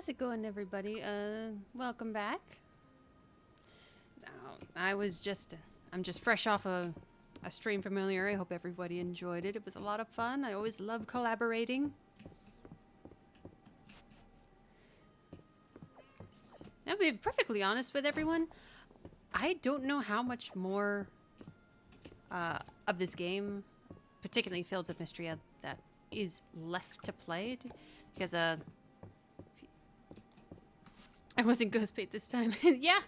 How's it going, everybody? Welcome back. I'm just fresh off a stream from earlier. I hope everybody enjoyed it. It was a lot of fun. I always love collaborating. Now, to be perfectly honest with everyone, I don't know how much more of this game, particularly Fields of Mistria, that is left to play, because I wasn't Ghostbait this time. Yeah,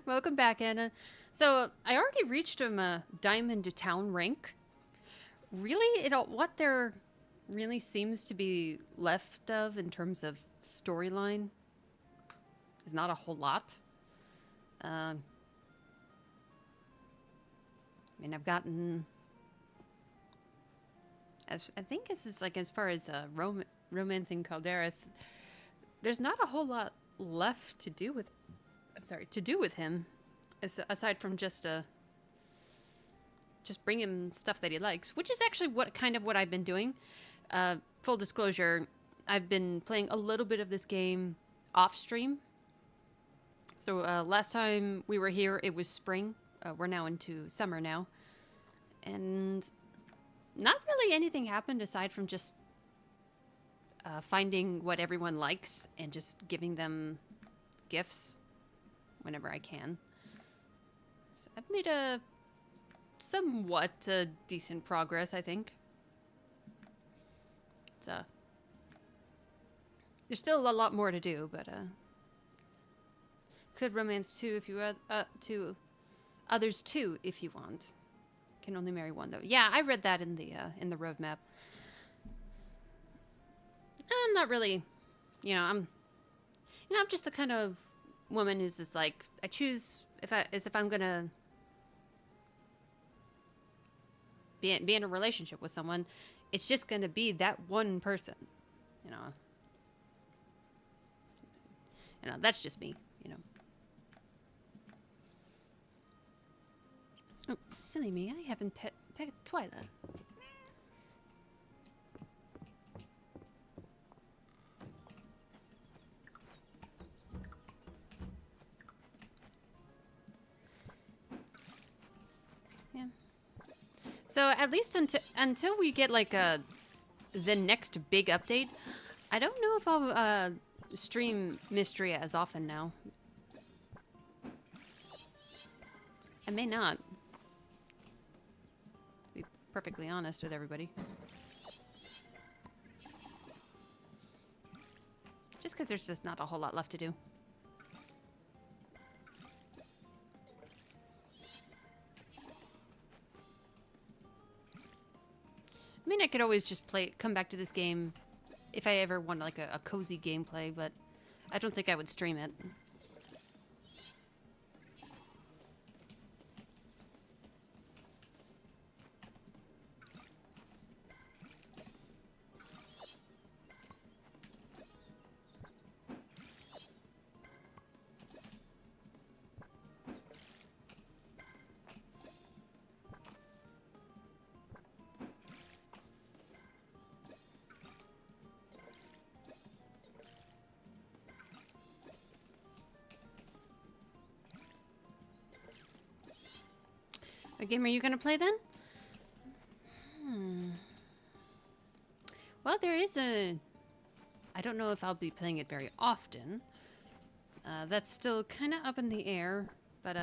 welcome back, Anna. So I already reached a Diamond to Town rank. Really, what there really seems to be left of in terms of storyline is not a whole lot. I mean, I've gotten, I think this is like as far as romancing Calderas, there's not a whole lot left to do with, him, aside from just bring him stuff that he likes, which is actually what I've been doing. Full disclosure, I've been playing a little bit of this game off stream. So last time we were here, it was spring. We're now into summer now. And not really anything happened aside from just finding what everyone likes and just giving them gifts whenever I can. So I've made a somewhat decent progress, I think. It's there's still a lot more to do, but could romance two if you to others too if you want. Can only marry one though. Yeah, I read that in the roadmap. I'm not really, I'm just the kind of woman who's just like, I choose if I'm gonna be in a relationship with someone, it's just gonna be that one person, that's just me, Oh, silly me, I haven't pet Twyla. Yeah. So at least until we get like the next big update, I don't know if I'll stream Mistria as often now. I may not. To be perfectly honest with everybody. Just because there's just not a whole lot left to do. I mean, I could always just come back to this game if I ever want like a cozy gameplay, but I don't think I would stream it. What game are you going to play then? Well, there is I don't know if I'll be playing it very often. That's still kind of up in the air. But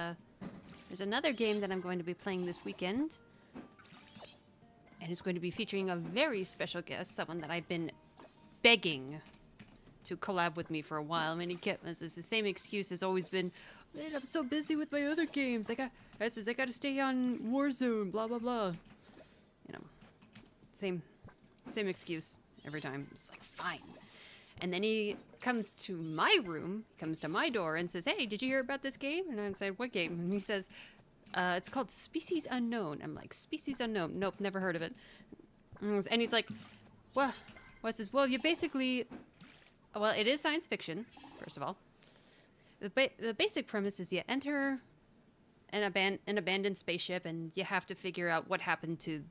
there's another game that I'm going to be playing this weekend. And it's going to be featuring a very special guest. Someone that I've been begging to collab with me for a while. I mean, it's the same excuse has always been, man, I'm so busy with my other games. I got to stay on Warzone, blah, blah, blah. Same excuse every time. It's like, fine. And then he comes to my room, comes to my door and says, hey, did you hear about this game? And I said, what game? And he says, it's called Species Unknown. I'm like, Species Unknown? Nope, never heard of it. And he's like, well, what's this? Well, you basically, well, it is science fiction, first of all. The basic premise is you enter an abandoned spaceship and you have to figure out what happened to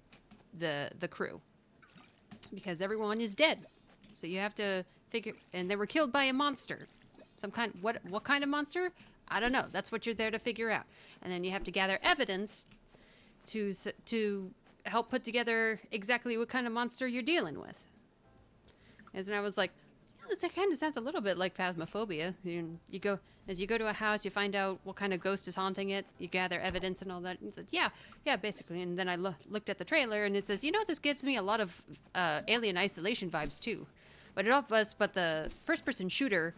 the crew. Because everyone is dead. So you have to figure, and they were killed by a monster. Some kind, what kind of monster? I don't know. That's what you're there to figure out. And then you have to gather evidence to help put together exactly what kind of monster you're dealing with. And I was like, this kind of sounds a little bit like Phasmophobia. You go to a house, you find out what kind of ghost is haunting it, you gather evidence and all that. And he said, yeah, basically. And then I looked at the trailer, and it says, this gives me a lot of Alien Isolation vibes too. But the first-person shooter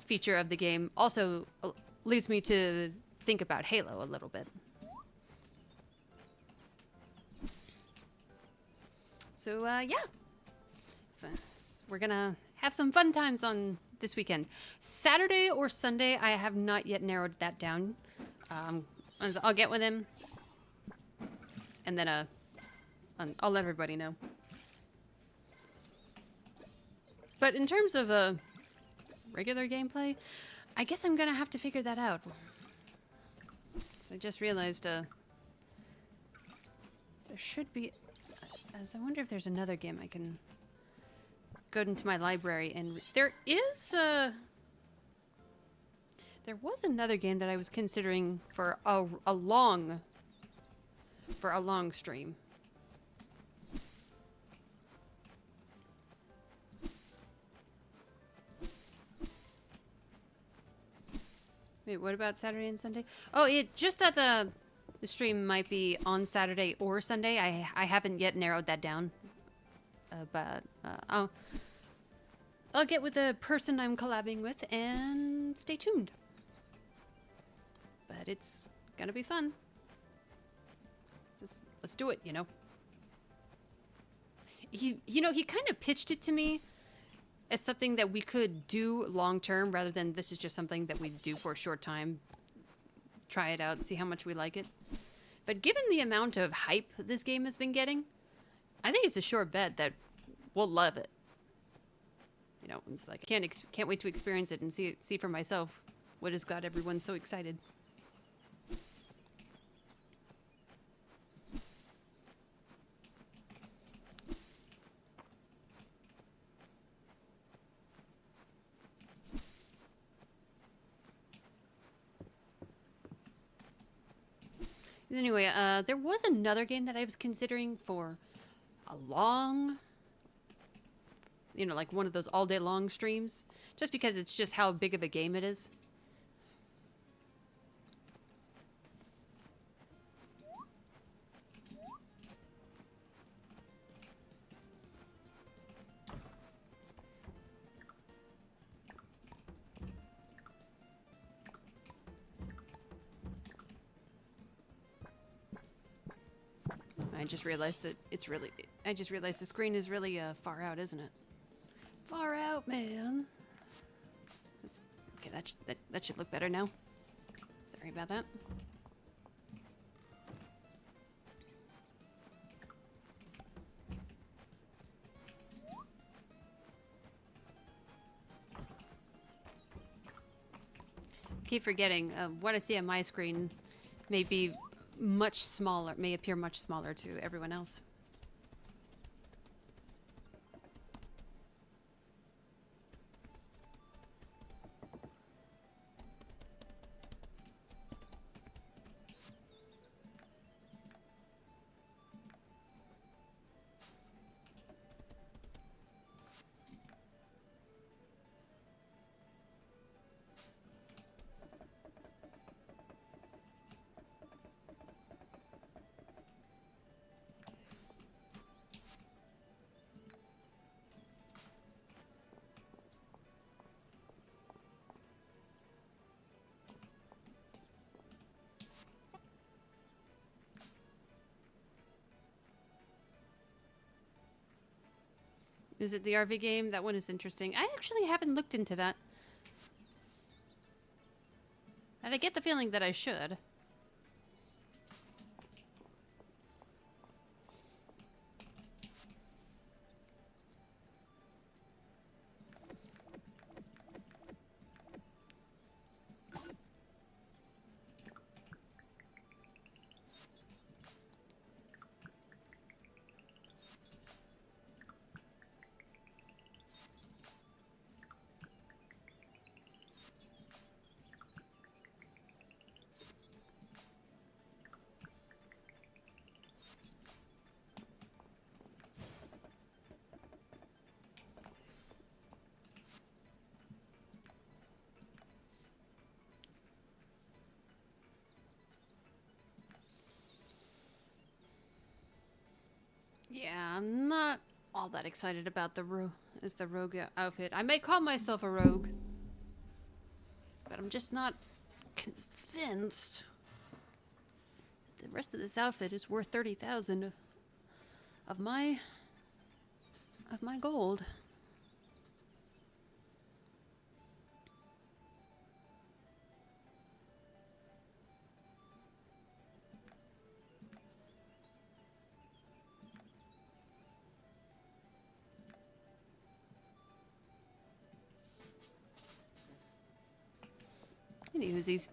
feature of the game also leads me to think about Halo a little bit. So yeah, we're gonna have some fun times on this weekend. Saturday or Sunday, I have not yet narrowed that down. I'll get with him, and then I'll let everybody know. But in terms of regular gameplay, I guess I'm gonna have to figure that out. So I just realized there should be. I wonder if there's another game I can go into my library and there was another game that I was considering for a long stream. Wait, what about Saturday and Sunday? Oh, it's just that the stream might be on Saturday or Sunday. I haven't yet narrowed that down. But I'll get with the person I'm collabing with and stay tuned. But it's gonna be fun. Let's do it, He kind of pitched it to me as something that we could do long term rather than this is just something that we do for a short time. Try it out, see how much we like it. But given the amount of hype this game has been getting, I think it's a sure bet that we'll love it. It's like I can't wait to experience it and see for myself what has got everyone so excited. Anyway, there was another game that I was considering for a long, like one of those all day long streams, just because it's just how big of a game it is. I just realized the screen is really far out, isn't it? Far out, man. Okay, that should look better now. Sorry about that. Keep forgetting what I see on my screen may be much smaller, may appear much smaller to everyone else. Is it the RV game? That one is interesting. I actually haven't looked into that. And I get the feeling that I should. all that excited about the rogue outfit. I may call myself a rogue, but I'm just not convinced that the rest of this outfit is worth 30,000 of my gold. Any Uzis.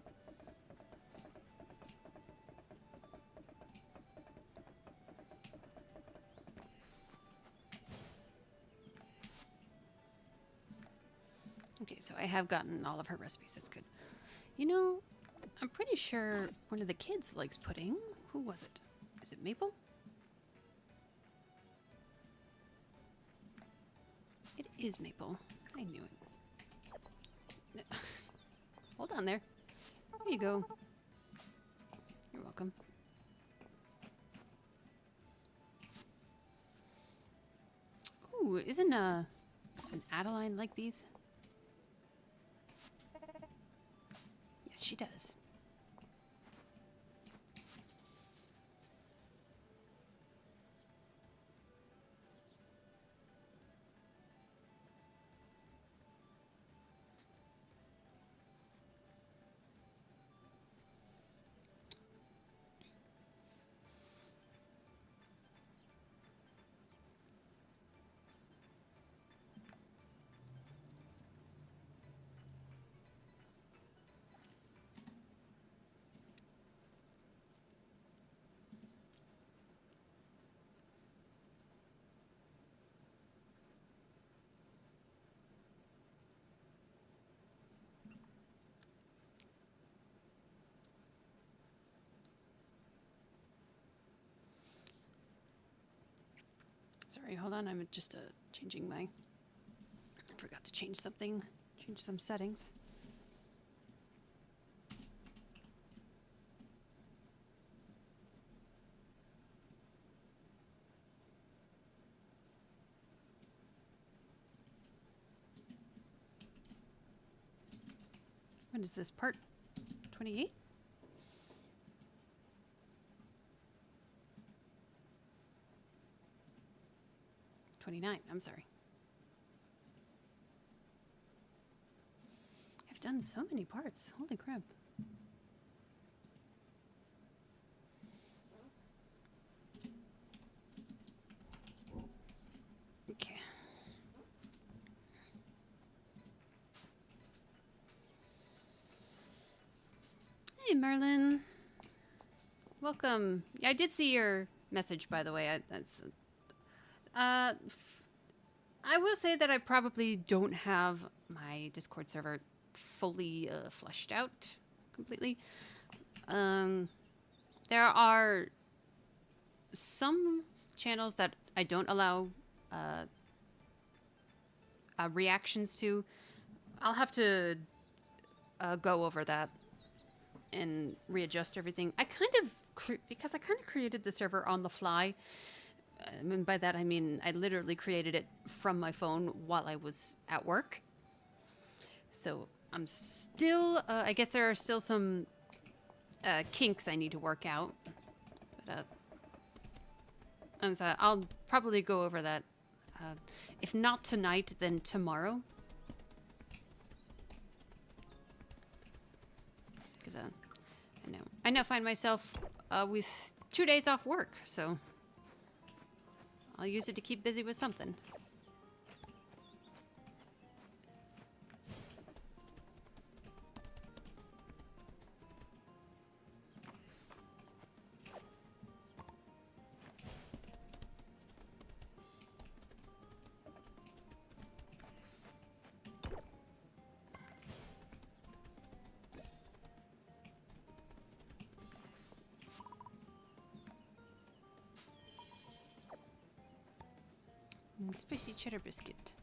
Okay, so I have gotten all of her recipes. That's good. You know, I'm pretty sure one of the kids likes pudding. Who was it? Is it Maple? It is Maple. I knew it. Hold on there. There you go. You're welcome. Ooh, isn't an Adeline like these? Yes, she does. Sorry, hold on. I'm just changing my... I forgot to change something. Change some settings. What is this, part 28? I'm sorry. I've done so many parts. Holy crap. Okay. Hey, Merlin. Welcome. Yeah, I did see your message, by the way. I will say that I probably don't have my Discord server fully fleshed out completely. There are some channels that I don't allow reactions to. I'll have to go over that and readjust everything. Because I kind of created the server on the fly. And by that I mean I literally created it from my phone while I was at work. So I'm still, I guess there are still some kinks I need to work out. But, and so I'll probably go over that. If not tonight, then tomorrow. Because I now find myself with 2 days off work, so I'll use it to keep busy with something. Spicy cheddar biscuit.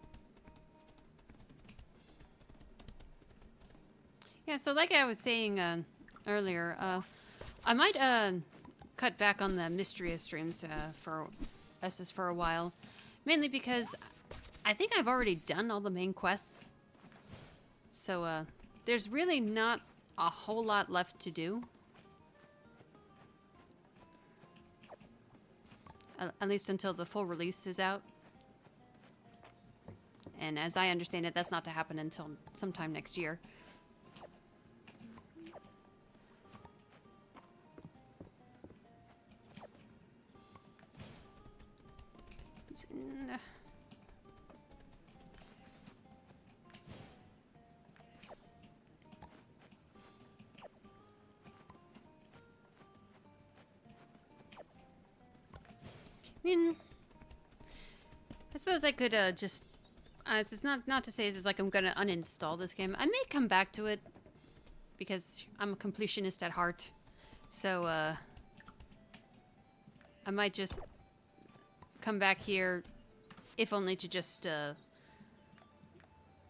Yeah, so like I was saying earlier, I might cut back on the Mistria streams for a while, Mainly because I think I've already done all the main quests. So, there's really not a whole lot left to do. At least until the full release is out. And as I understand it, that's not to happen until sometime next year. I mean, I suppose I could just. It's not to say it's like I'm gonna uninstall this game. I may come back to it because I'm a completionist at heart. So I might just come back here, if only to just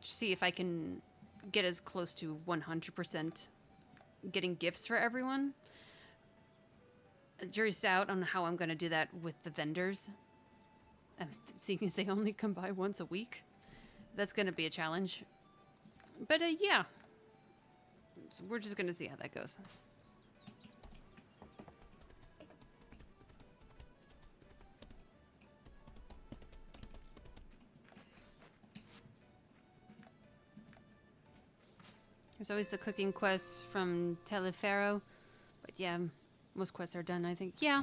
see if I can get as close to 100% getting gifts for everyone. Jury's out on how I'm going to do that with the vendors. Seeing as they only come by once a week. That's going to be a challenge. But yeah. So we're just going to see how that goes. There's always the cooking quests from Telefero. But yeah, most quests are done, I think. Yeah.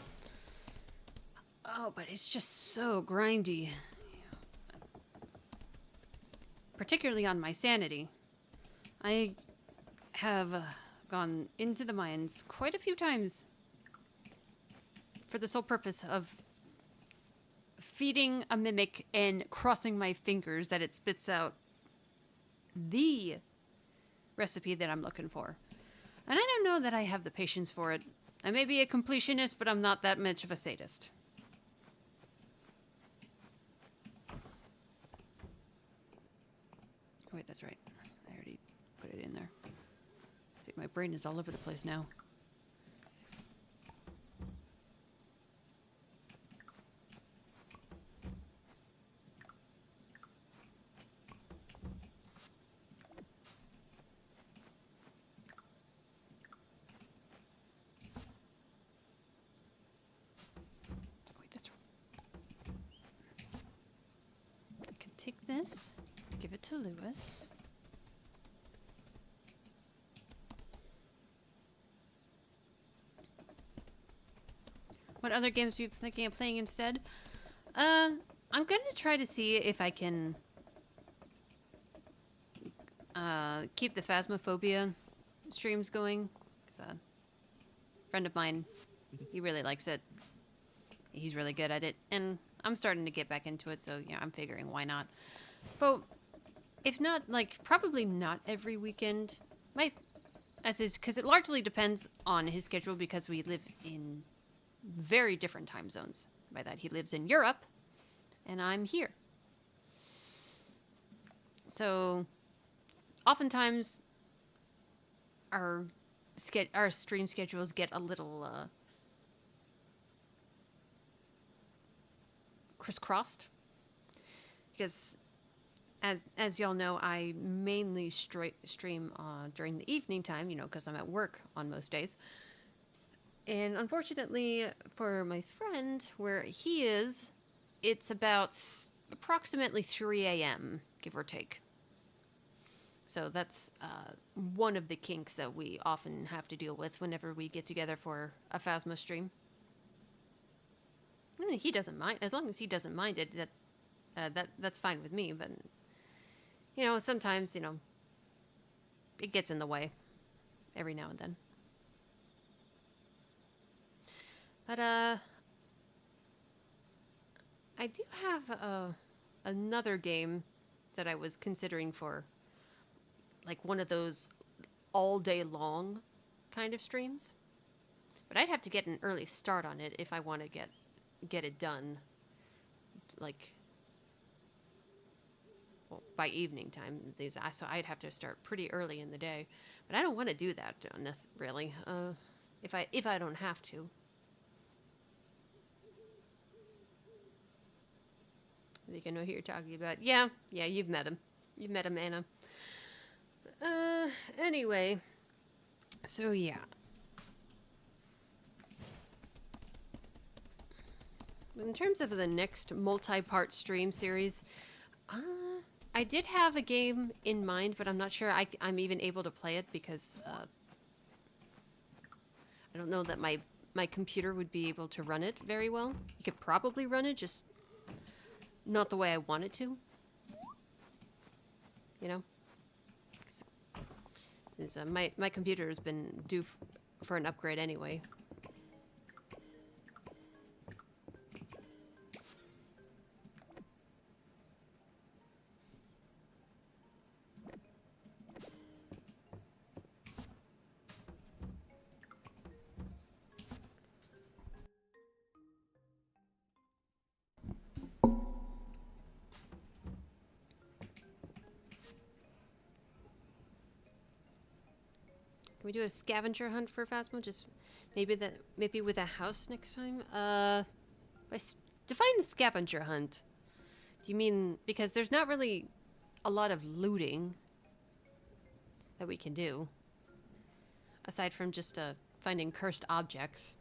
Oh, but it's just so grindy. Particularly on my sanity. I have gone into the mines quite a few times for the sole purpose of feeding a mimic and crossing my fingers that it spits out the recipe that I'm looking for. And I don't know that I have the patience for it. I may be a completionist, but I'm not that much of a sadist. Oh, wait, that's right. I already put it in there. I think my brain is all over the place now. Take this, give it to Lewis. What other games are you thinking of playing instead? I'm going to try to see if I can keep the Phasmophobia streams going. 'Cause a friend of mine, he really likes it. He's really good at it, and I'm starting to get back into it, so yeah, I'm figuring why not. But if not, like, probably not every weekend. Because it largely depends on his schedule because we live in very different time zones. By that, he lives in Europe, and I'm here. So, oftentimes, our stream schedules get a little crisscrossed, because as y'all know, I mainly stream during the evening time, because I'm at work on most days. And unfortunately for my friend, where he is, it's about approximately 3 a.m., give or take. So that's one of the kinks that we often have to deal with whenever we get together for a Phasma stream. I mean, he doesn't mind. As long as he doesn't mind it, that's fine with me. But, sometimes, it gets in the way every now and then. But, I do have another game that I was considering for, like, one of those all day long kind of streams. But I'd have to get an early start on it if I want to get it done, like, by evening time. So I'd have to start pretty early in the day, but I don't want to do that really. If I don't have to. I think I know who you're talking about. Yeah, you've met him. You've met him, Anna. Anyway. So, yeah. In terms of the next multi-part stream series, I did have a game in mind, but I'm not sure I'm even able to play it because I don't know that my computer would be able to run it very well. You could probably run it, just not the way I want it to. You know? Since, my computer has been due for an upgrade anyway. Can we do a scavenger hunt for Phasmo? Just maybe with a house next time? Define scavenger hunt. Do you mean because there's not really a lot of looting that we can do aside from just finding cursed objects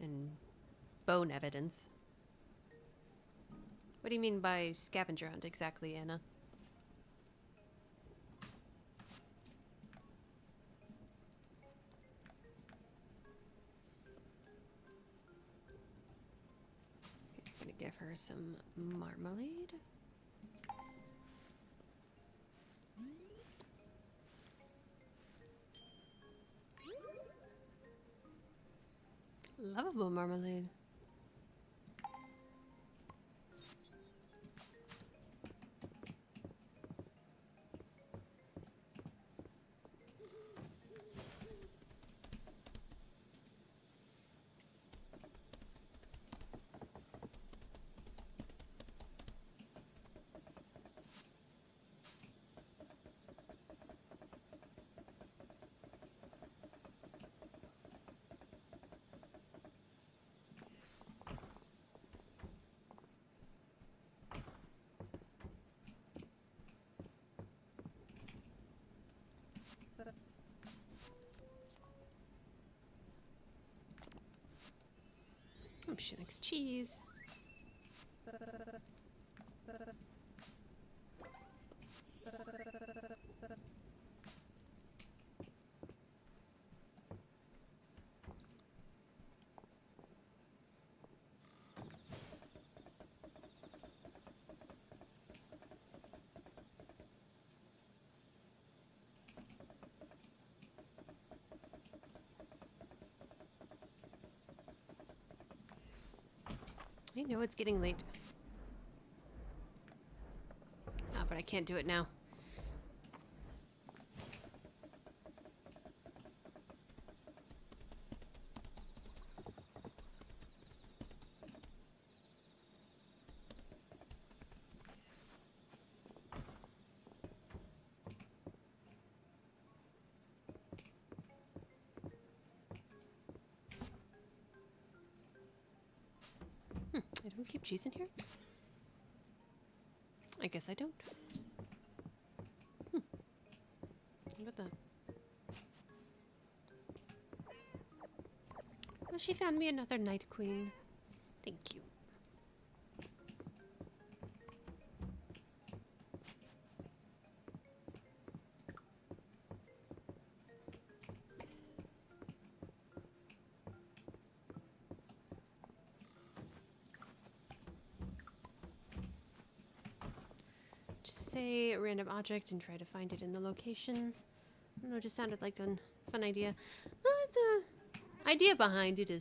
and bone evidence? What do you mean by scavenger hunt exactly, Anna? Give her some marmalade. Lovable marmalade. Oh, she likes cheese. I know it's getting late. Oh, but I can't do it now. I don't keep cheese in here? I guess I don't. How about that? Oh, she found me another night queen. Thank you. Say a random object and try to find it in the location. I don't know, it just sounded like a fun idea. The idea behind it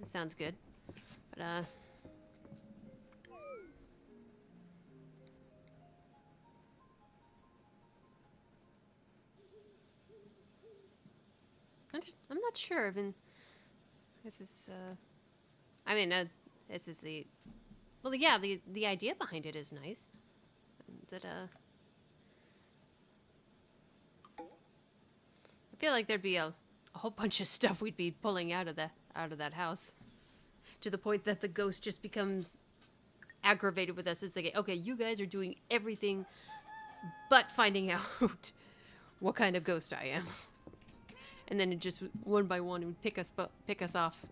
sounds good. But, I'm not sure. This is, I mean, this is well, yeah, the idea behind it is nice. That, I feel like there'd be a whole bunch of stuff we'd be pulling out of that house, to the point that the ghost just becomes aggravated with us. It's like, okay, you guys are doing everything but finding out what kind of ghost I am. And then it just one by one it would pick us off.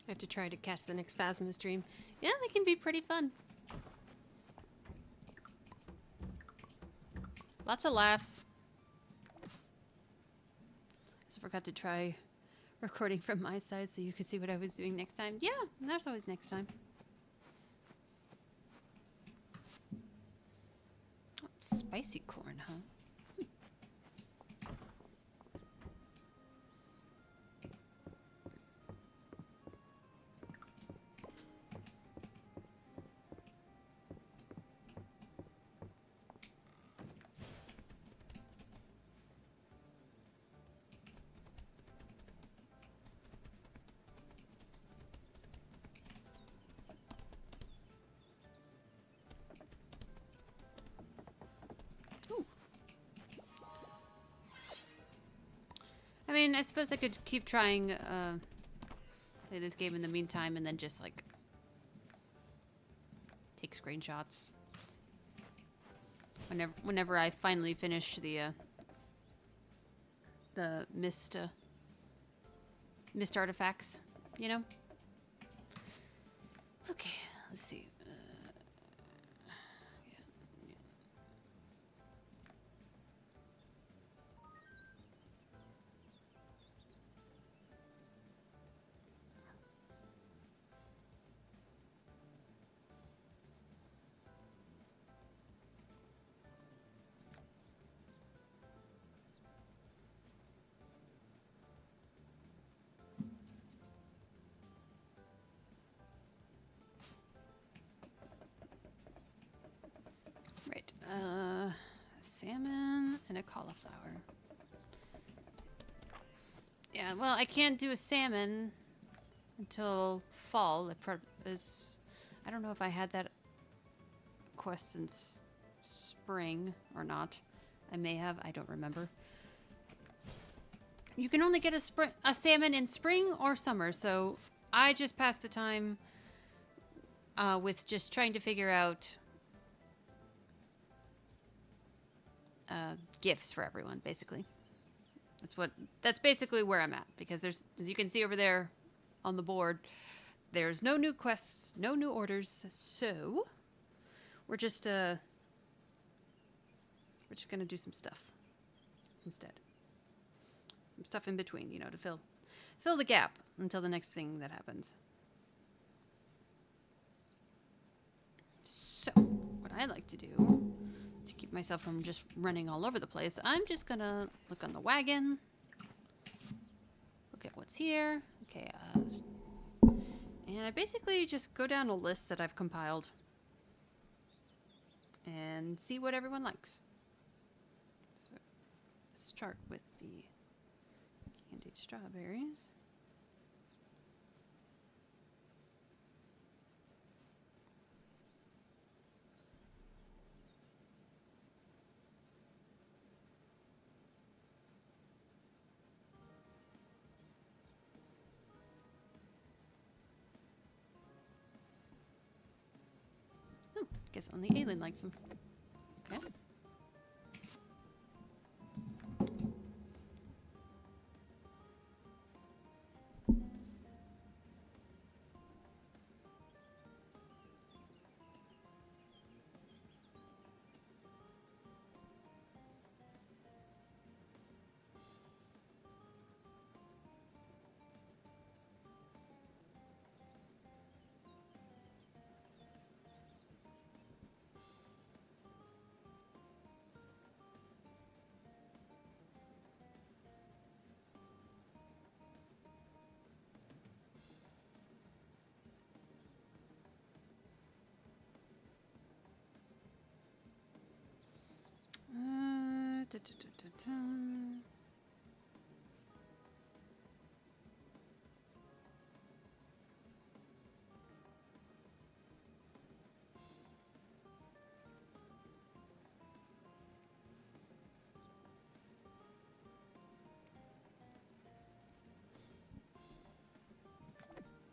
I have to try to catch the next Phasma stream. Yeah, they can be pretty fun. Lots of laughs. Also forgot to try recording from my side so you could see what I was doing next time. Yeah, there's always next time. Oh, spicy corn, huh? I mean, I suppose I could keep trying, play this game in the meantime and then just, like, take screenshots. Whenever I finally finish the mist artifacts, you know? Okay, let's see. Right, salmon and a cauliflower. Yeah, well, I can't do a salmon until fall. I don't know if I had that quest since spring or not. I may have. I don't remember. You can only get a salmon in spring or summer, so I just passed the time with just trying to figure out gifts for everyone, basically. That's basically where I'm at, because there's, as you can see over there on the board, there's no new quests, no new orders, so we're just gonna do some stuff instead. Some stuff in between, you know, to fill the gap until the next thing that happens. So, what I like to do to keep myself from just running all over the place, I'm just gonna look on the wagon, look at what's here. Okay, and I basically just go down a list that I've compiled and see what everyone likes. So let's start with the candied strawberries. Guess only Aelin likes them. Okay. Da, da, da, da, da.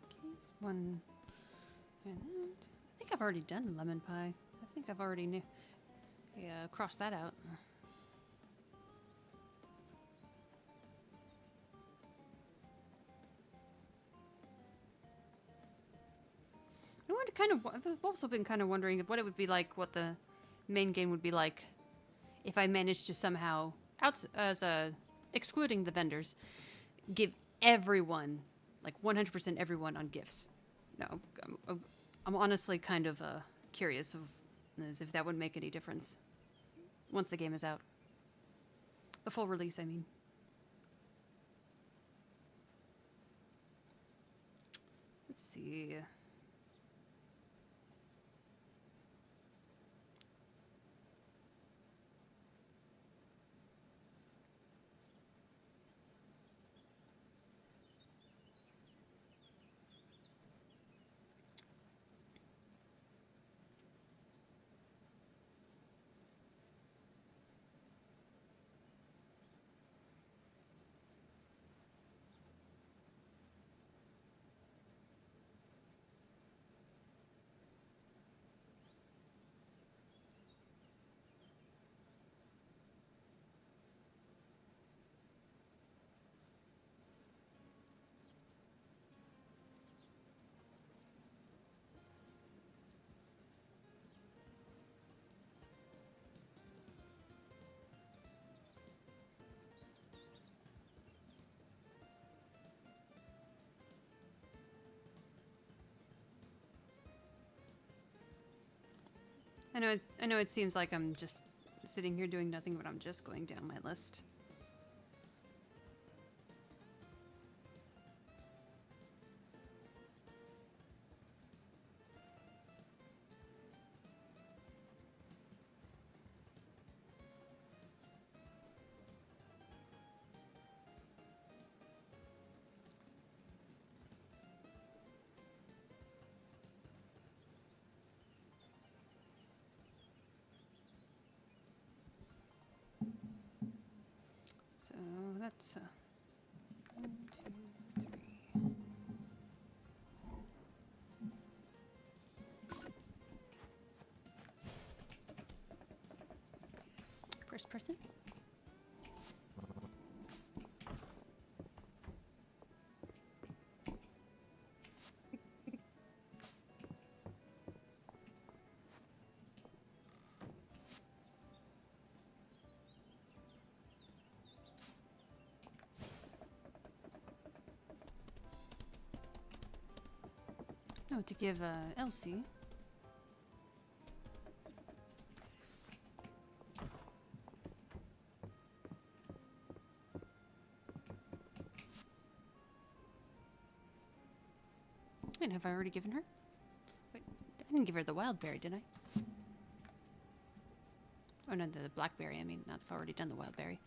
Okay, one. And I think I've already done lemon pie. I think I've already crossed that out. I've also been kind of wondering what it would be like, what the main game would be like if I managed to somehow, excluding the vendors, give everyone, like 100% everyone on gifts. No, I'm honestly kind of curious of as if that would make any difference once the game is out. The full release, I mean. Let's see. I know it seems like I'm just sitting here doing nothing, but I'm just going down my list. So that's 1, 2, 3. First person. Oh, to give Elsie. Wait, have I already given her? Wait, I didn't give her the wild berry, did I? Oh no, the blackberry. I mean, not if I've already done the wild berry.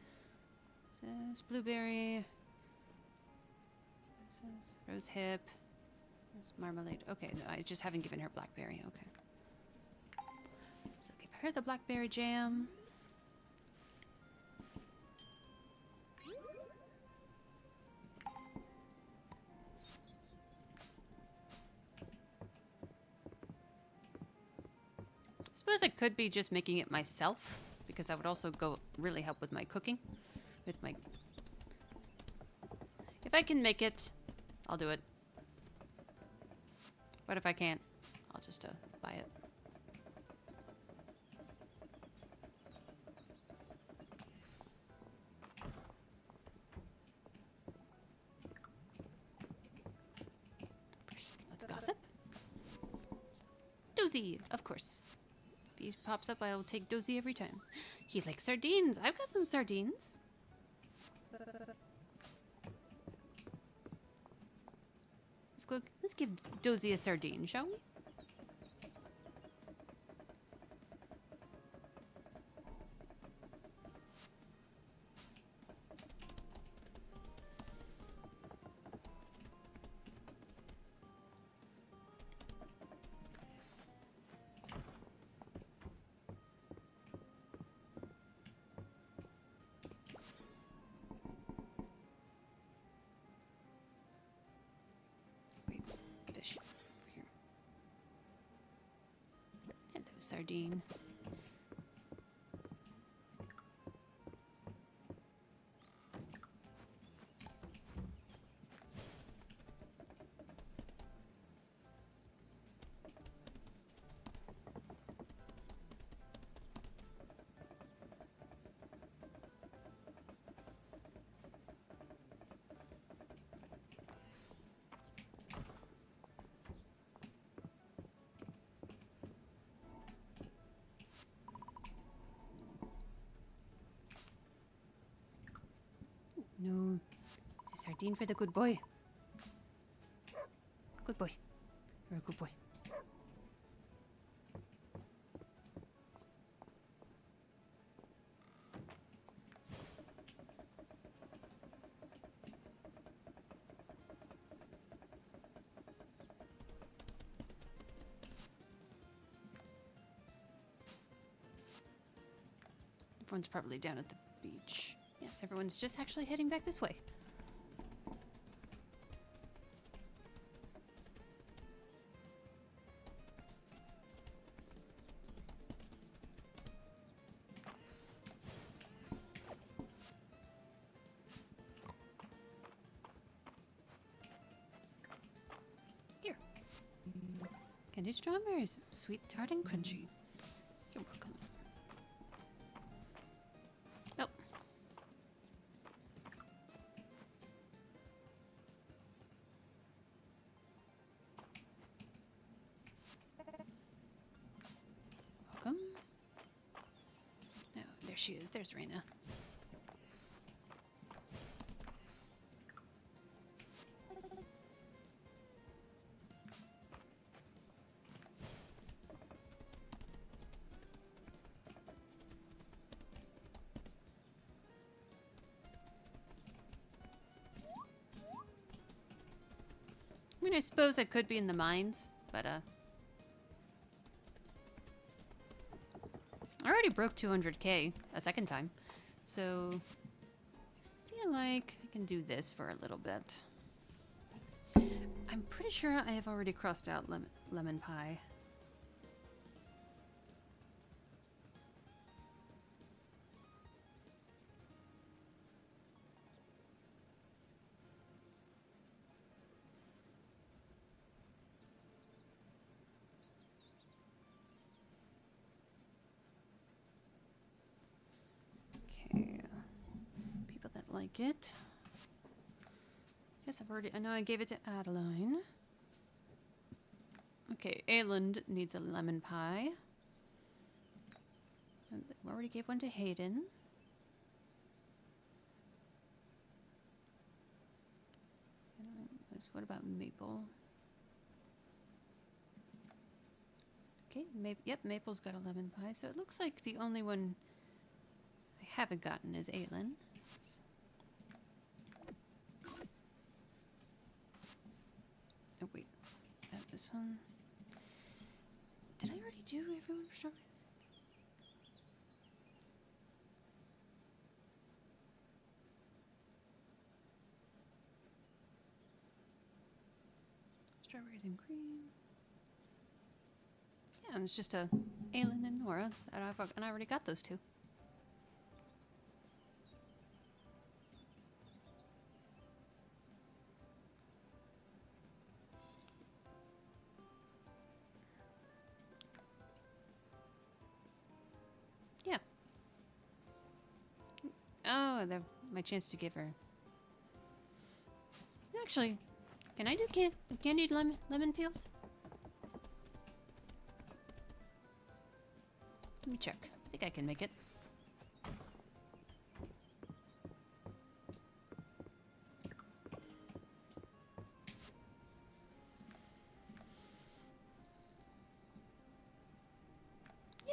Says blueberry. Says rose hip. There's marmalade. Okay, no, I just haven't given her blackberry. Okay. So give her the blackberry jam. I suppose I could be just making it myself, because that would also go really help with my cooking. With my... If I can make it, I'll do it. But if I can't, I'll just buy it. First, let's gossip. Dozy, of course. If he pops up, I'll take Dozy every time. He likes sardines. I've got some sardines. Let's give Dozy a sardine, shall we? Fish. Over here. Hello, sardine. No. It's a sardine for the good boy. Good boy. You're a good boy. Everyone's probably down at the beach. Yeah, everyone's just actually heading back this way. Here. Candied strawberries. Sweet, tart, and crunchy. You're welcome. Oh. Welcome. Oh, there she is. There's Raina. I mean, I suppose I could be in the mines, but, I already broke 200k a second time, so I feel like I can do this for a little bit. I'm pretty sure I have already crossed out lemon pie. Okay, people that like it. Yes, I know I gave it to Adeline. Okay, Ayland needs a lemon pie. And we already gave one to Hayden. What about Maple? Okay, yep, Maple's got a lemon pie, so it looks like the only one I haven't gotten is Aylan. Oh wait, this one. Did I already do everyone for strawberry? Strawberries and cream. Yeah, and it's just a Aylan and Nora, and I already got those two. Yeah. Oh, my chance to give her. Actually, can I do candied lemon peels? Let me check. I think I can make it.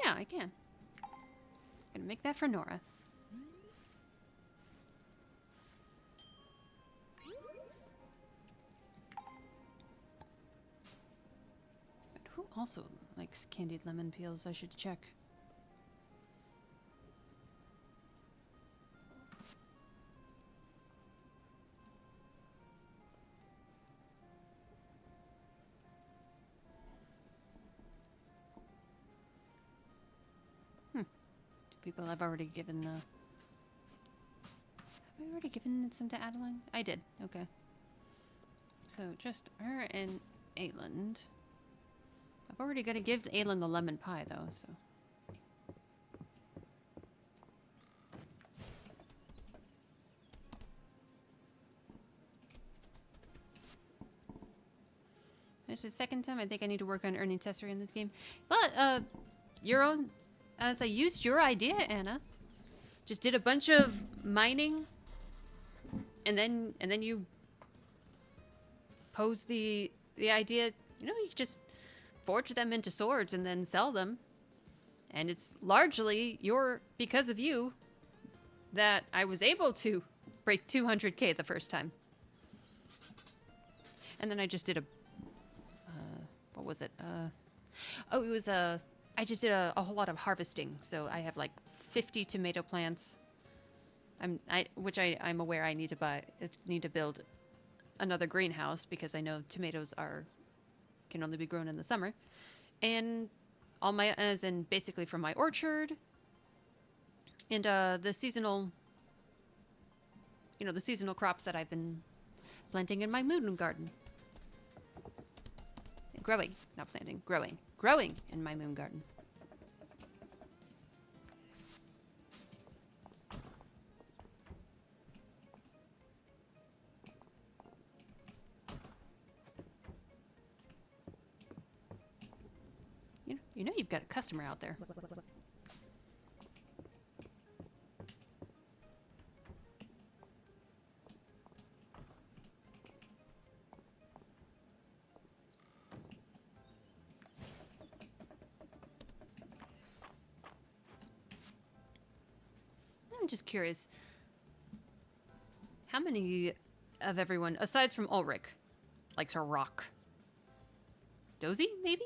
Yeah, I can. I'm gonna make that for Nora. But who also likes candied lemon peels? I should check. People I've already given the... Have I already given some to Adeline? I did. Okay. So just her and Ayland. I've already got to give Ayland the lemon pie, though, so... It's the second time I think I need to work on earning Tesserae in this game. But, your own... As I used your idea, Anna. Just did a bunch of mining and then you pose the idea, you know, you could just forge them into swords and then sell them. And it's largely because of you that I was able to break 200K the first time. And then I just did what was it? It was I just did a whole lot of harvesting. So I have like 50 tomato plants. I'm aware I need to build another greenhouse because I know tomatoes can only be grown in the summer. And as in basically from my orchard and the seasonal crops that I've been planting in my moon garden. Growing in my moon garden. You know you've got a customer out there. I'm just curious, how many of everyone, aside from Ulrich, likes a rock? Dozy, maybe?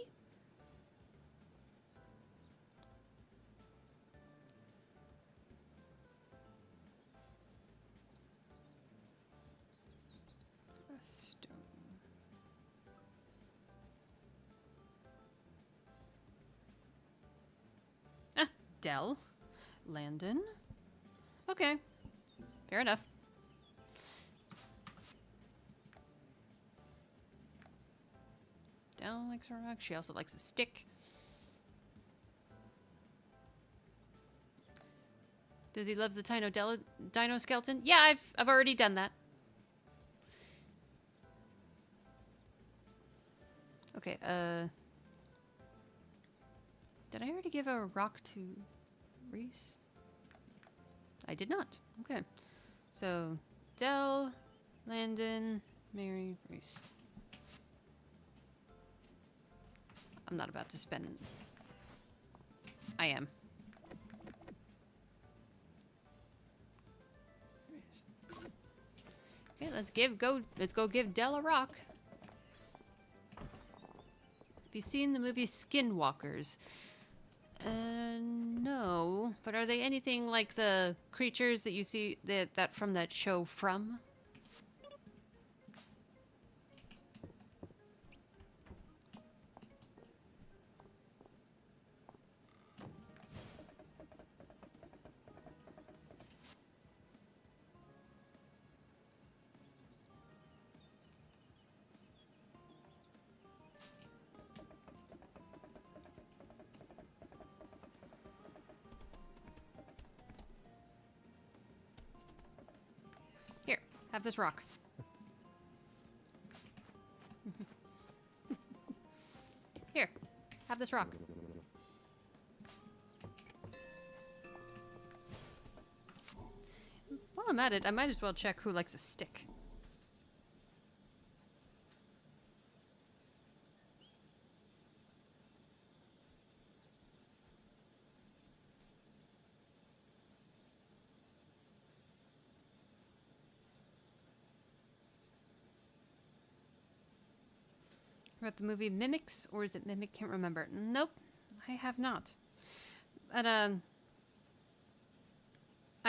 Dell. Landon. Okay. Fair enough. Dell likes a rock. She also likes a stick. Does he love the dino skeleton? Yeah, I've already done that. Okay, did I already give a rock to Reese? I did not. Okay. So, Dell, Landon, Mary, Reese. I'm not about to spend... I am. Okay, let's go give Dell a rock. Have you seen the movie Skinwalkers? No. But are they anything like the creatures that you see that from that show From? Here, have this rock. Here, have this rock. While I'm at it, I might as well check who likes a stick. About the movie Mimics, or is it Mimic? Can't remember. Nope, I have not. But I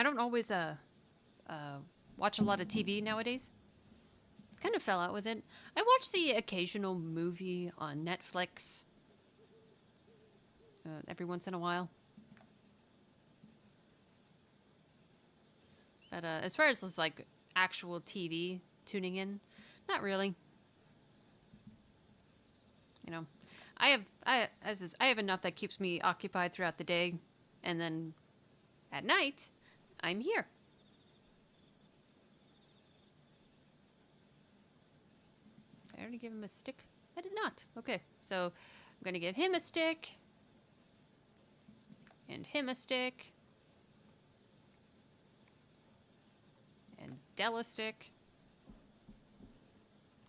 don't always watch a lot of TV nowadays. Kind of fell out with it. I watch the occasional movie on Netflix every once in a while. But as far as this, like, actual TV tuning in, not really. You know, I have enough that keeps me occupied throughout the day, and then at night, I'm here. I already gave him a stick? I did not. Okay, so I'm going to give him a stick. And him a stick. And Della stick.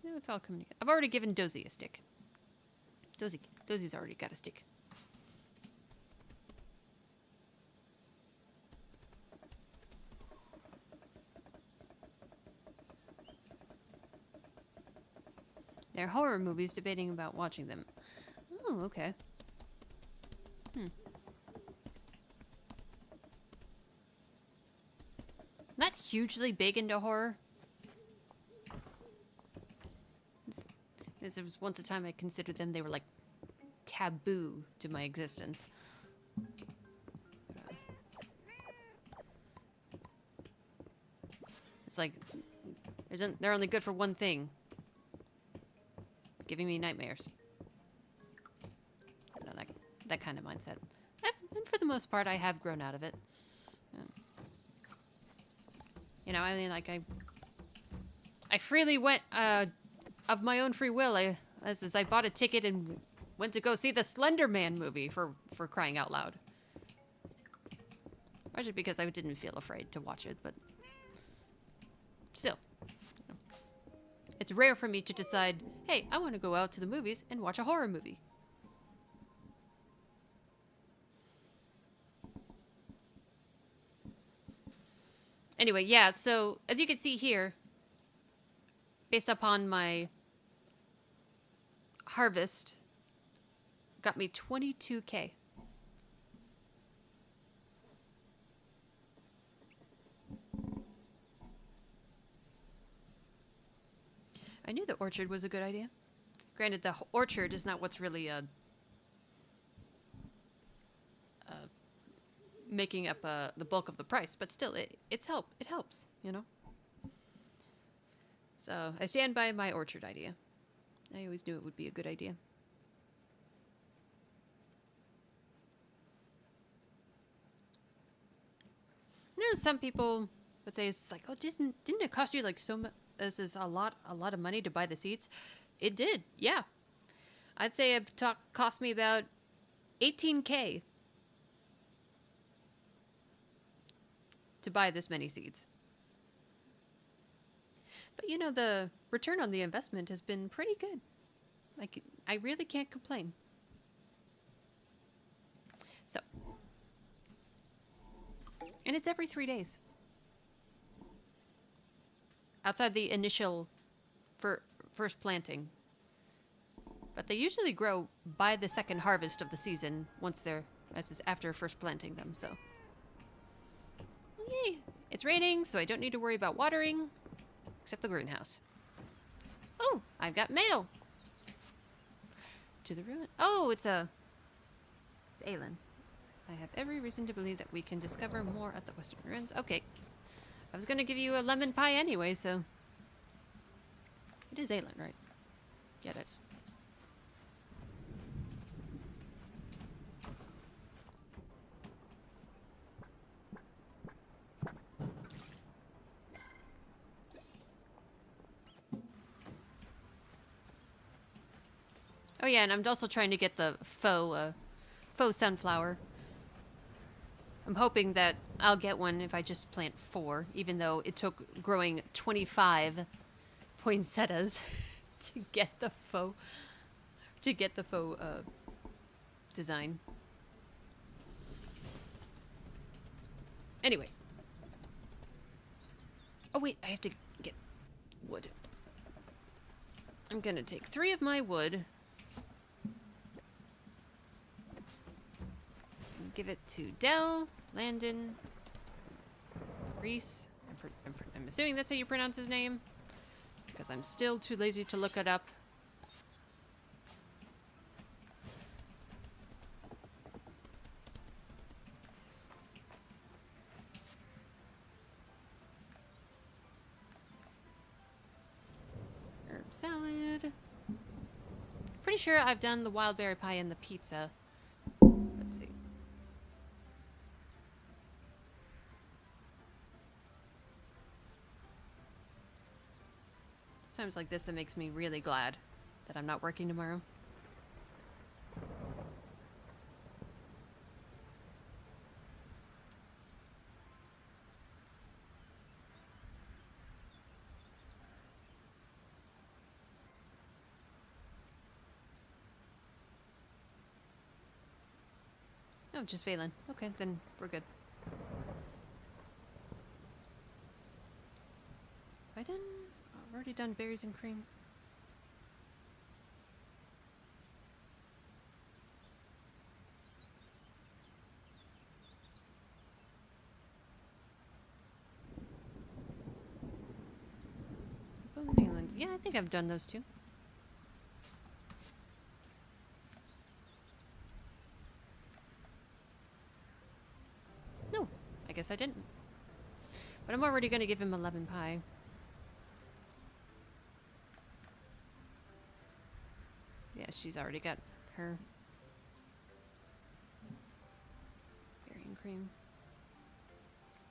No, it's all coming together. I've already given Dozy a stick. Dozy's already got a stick. They're horror movies, debating about watching them. Oh, okay. Not hugely big into horror. There was once a time I considered them, they were like taboo to my existence. It's like, they're only good for one thing. Giving me nightmares. You know, that kind of mindset. And for the most part, I have grown out of it. You know, I mean, like, I freely went, of my own free will, I bought a ticket and went to go see the Slender Man movie for crying out loud. Largely because I didn't feel afraid to watch it, but still. You know, it's rare for me to decide, hey, I want to go out to the movies and watch a horror movie. Anyway, yeah, so as you can see here, based upon my harvest, got me 22K. I knew the orchard was a good idea. Granted, the orchard is not what's really making up the bulk of the price, but still, it helps, you know? So, I stand by my orchard idea. I always knew it would be a good idea. You know, some people would say it's like, oh, didn't it cost you like so much? This is a lot of money to buy the seeds. It did, yeah. I'd say it cost me about 18K to buy this many seeds. But you know, the return on the investment has been pretty good. Like, I really can't complain. So, and it's every 3 days. Outside the initial first planting. But they usually grow by the second harvest of the season after first planting them, so. Yay! It's raining, so I don't need to worry about watering, except the greenhouse. Oh, I've got mail. To the ruin. Oh, it's Aelin. I have every reason to believe that we can discover more at the western ruins. Okay. I was going to give you a lemon pie anyway, so. It is Aelin, right? Yeah, it is. Oh yeah, and I'm also trying to get the faux sunflower. I'm hoping that I'll get one if I just plant 4, even though it took growing 25 poinsettias to get the faux design. Anyway. Oh wait, I have to get wood. I'm gonna take 3 of my wood. Give it to Dell, Landon, Reese. I'm assuming that's how you pronounce his name, because I'm still too lazy to look it up. Herb salad. Pretty sure I've done the wild berry pie and the pizza. Let's see. Times like this that makes me really glad that I'm not working tomorrow. Oh, just Valen. Okay, then we're good. Have I done... I've already done berries and cream. Yeah, I think I've done those two. No, I guess I didn't. But I'm already going to give him a lemon pie. Yeah, she's already got her berry and cream.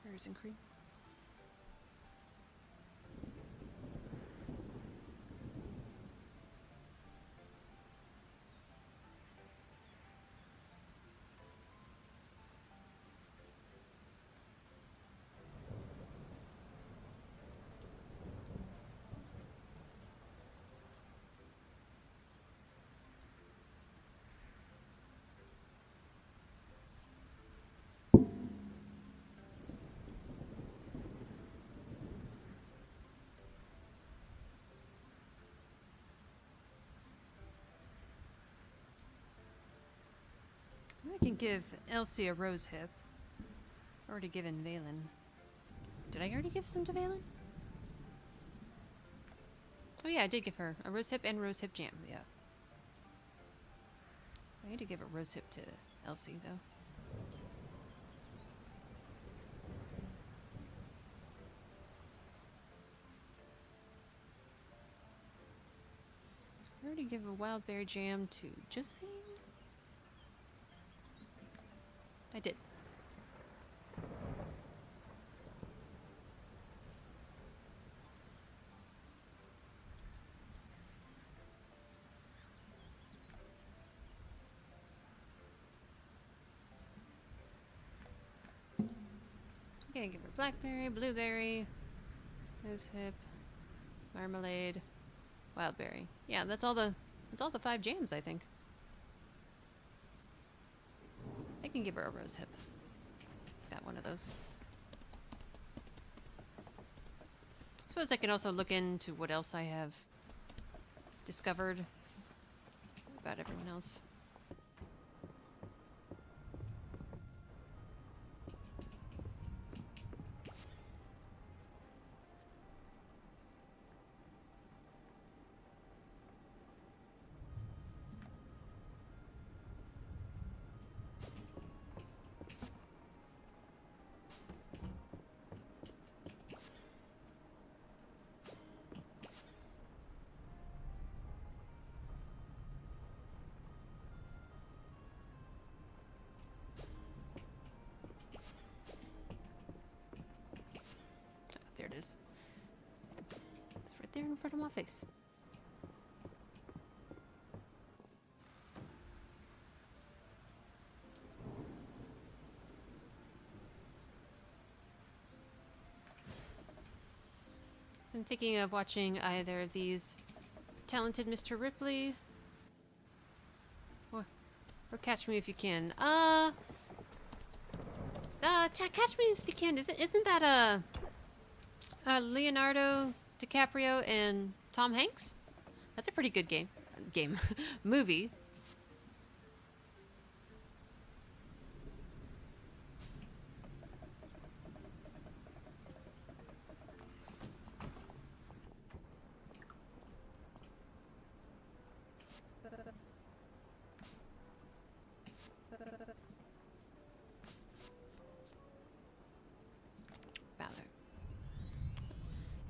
Berries and cream. I can give Elsie a rose hip. Already given Valen. Did I already give some to Valen? Oh yeah, I did give her a rose hip and rose hip jam, yeah. I need to give a rose hip to Elsie, though. I already give a wild berry jam to Josephine? I did. Okay, give her blackberry, blueberry, rose hip, marmalade, wildberry. Yeah, that's all the 5 jams, I think. I can give her a rose hip. Got one of those. Suppose I can also look into what else I have discovered about everyone else. There it is. It's right there in front of my face. So I'm thinking of watching either of these Talented Mr. Ripley or Catch Me If You Can. Catch Me If You Can. Isn't that Leonardo DiCaprio and Tom Hanks? That's a pretty good movie.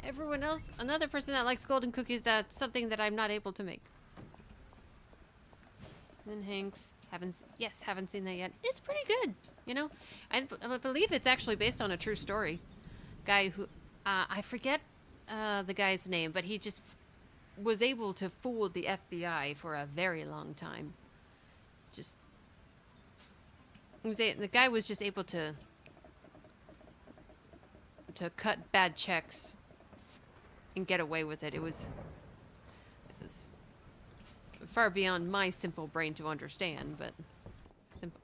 Everyone else, another person that likes golden cookies, that's something that I'm not able to make. And then Hanks, haven't seen that yet. It's pretty good, you know. I believe it's actually based on a true story. Guy who, I forget the guy's name, but he just was able to fool the FBI for a very long time. It's just, the guy was just able to cut bad checks and get away with it. This is far beyond my simple brain to understand, but simple.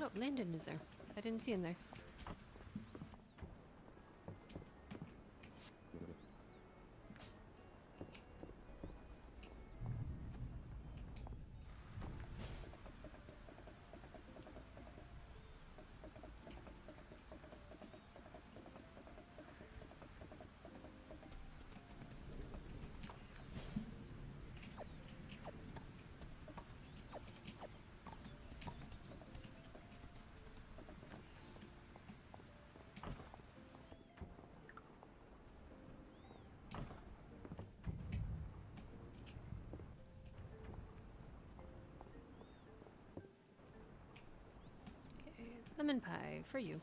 Oh, Landon is there. I didn't see him there. Lemon pie for you.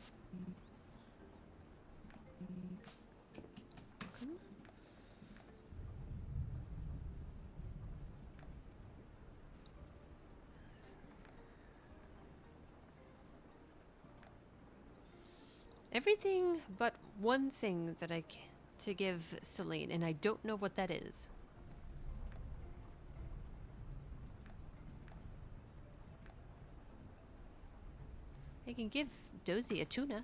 Come on. Everything but one thing that to give Celine, and I don't know what that is. I can give Dozy a tuna.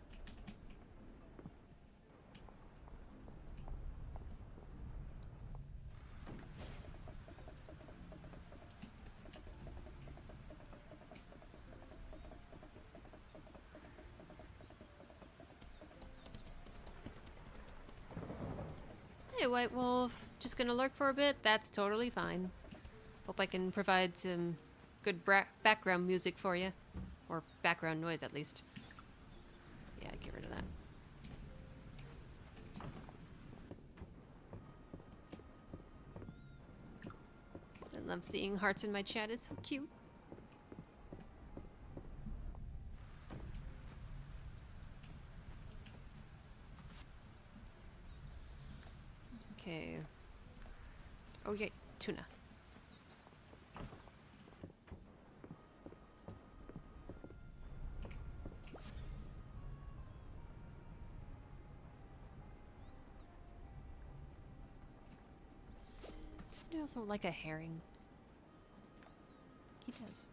Hey, White Wolf. Just gonna lurk for a bit? That's totally fine. Hope I can provide some good background music for you. Or background noise, at least. Yeah, get rid of that. I love seeing hearts in my chat. It's so cute. Okay. Oh, yeah, tuna. Doesn't he also like a herring? He does.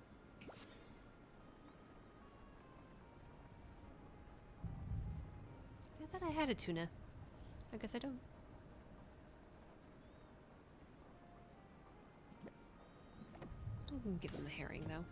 I thought I had a tuna. I guess I don't. I can give him a herring, though.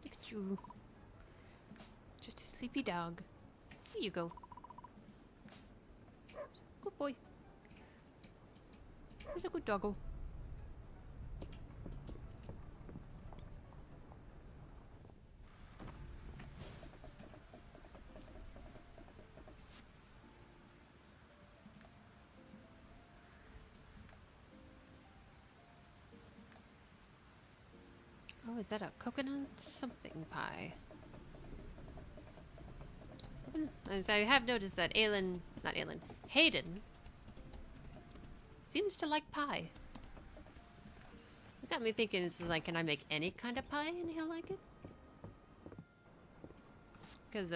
Look at you. Just a sleepy dog. Here you go. Good boy. He's a good doggo. Oh, is that a coconut something pie? As I have noticed that Hayden seems to like pie. It got me thinking, is like, can I make any kind of pie and he'll like it? Because,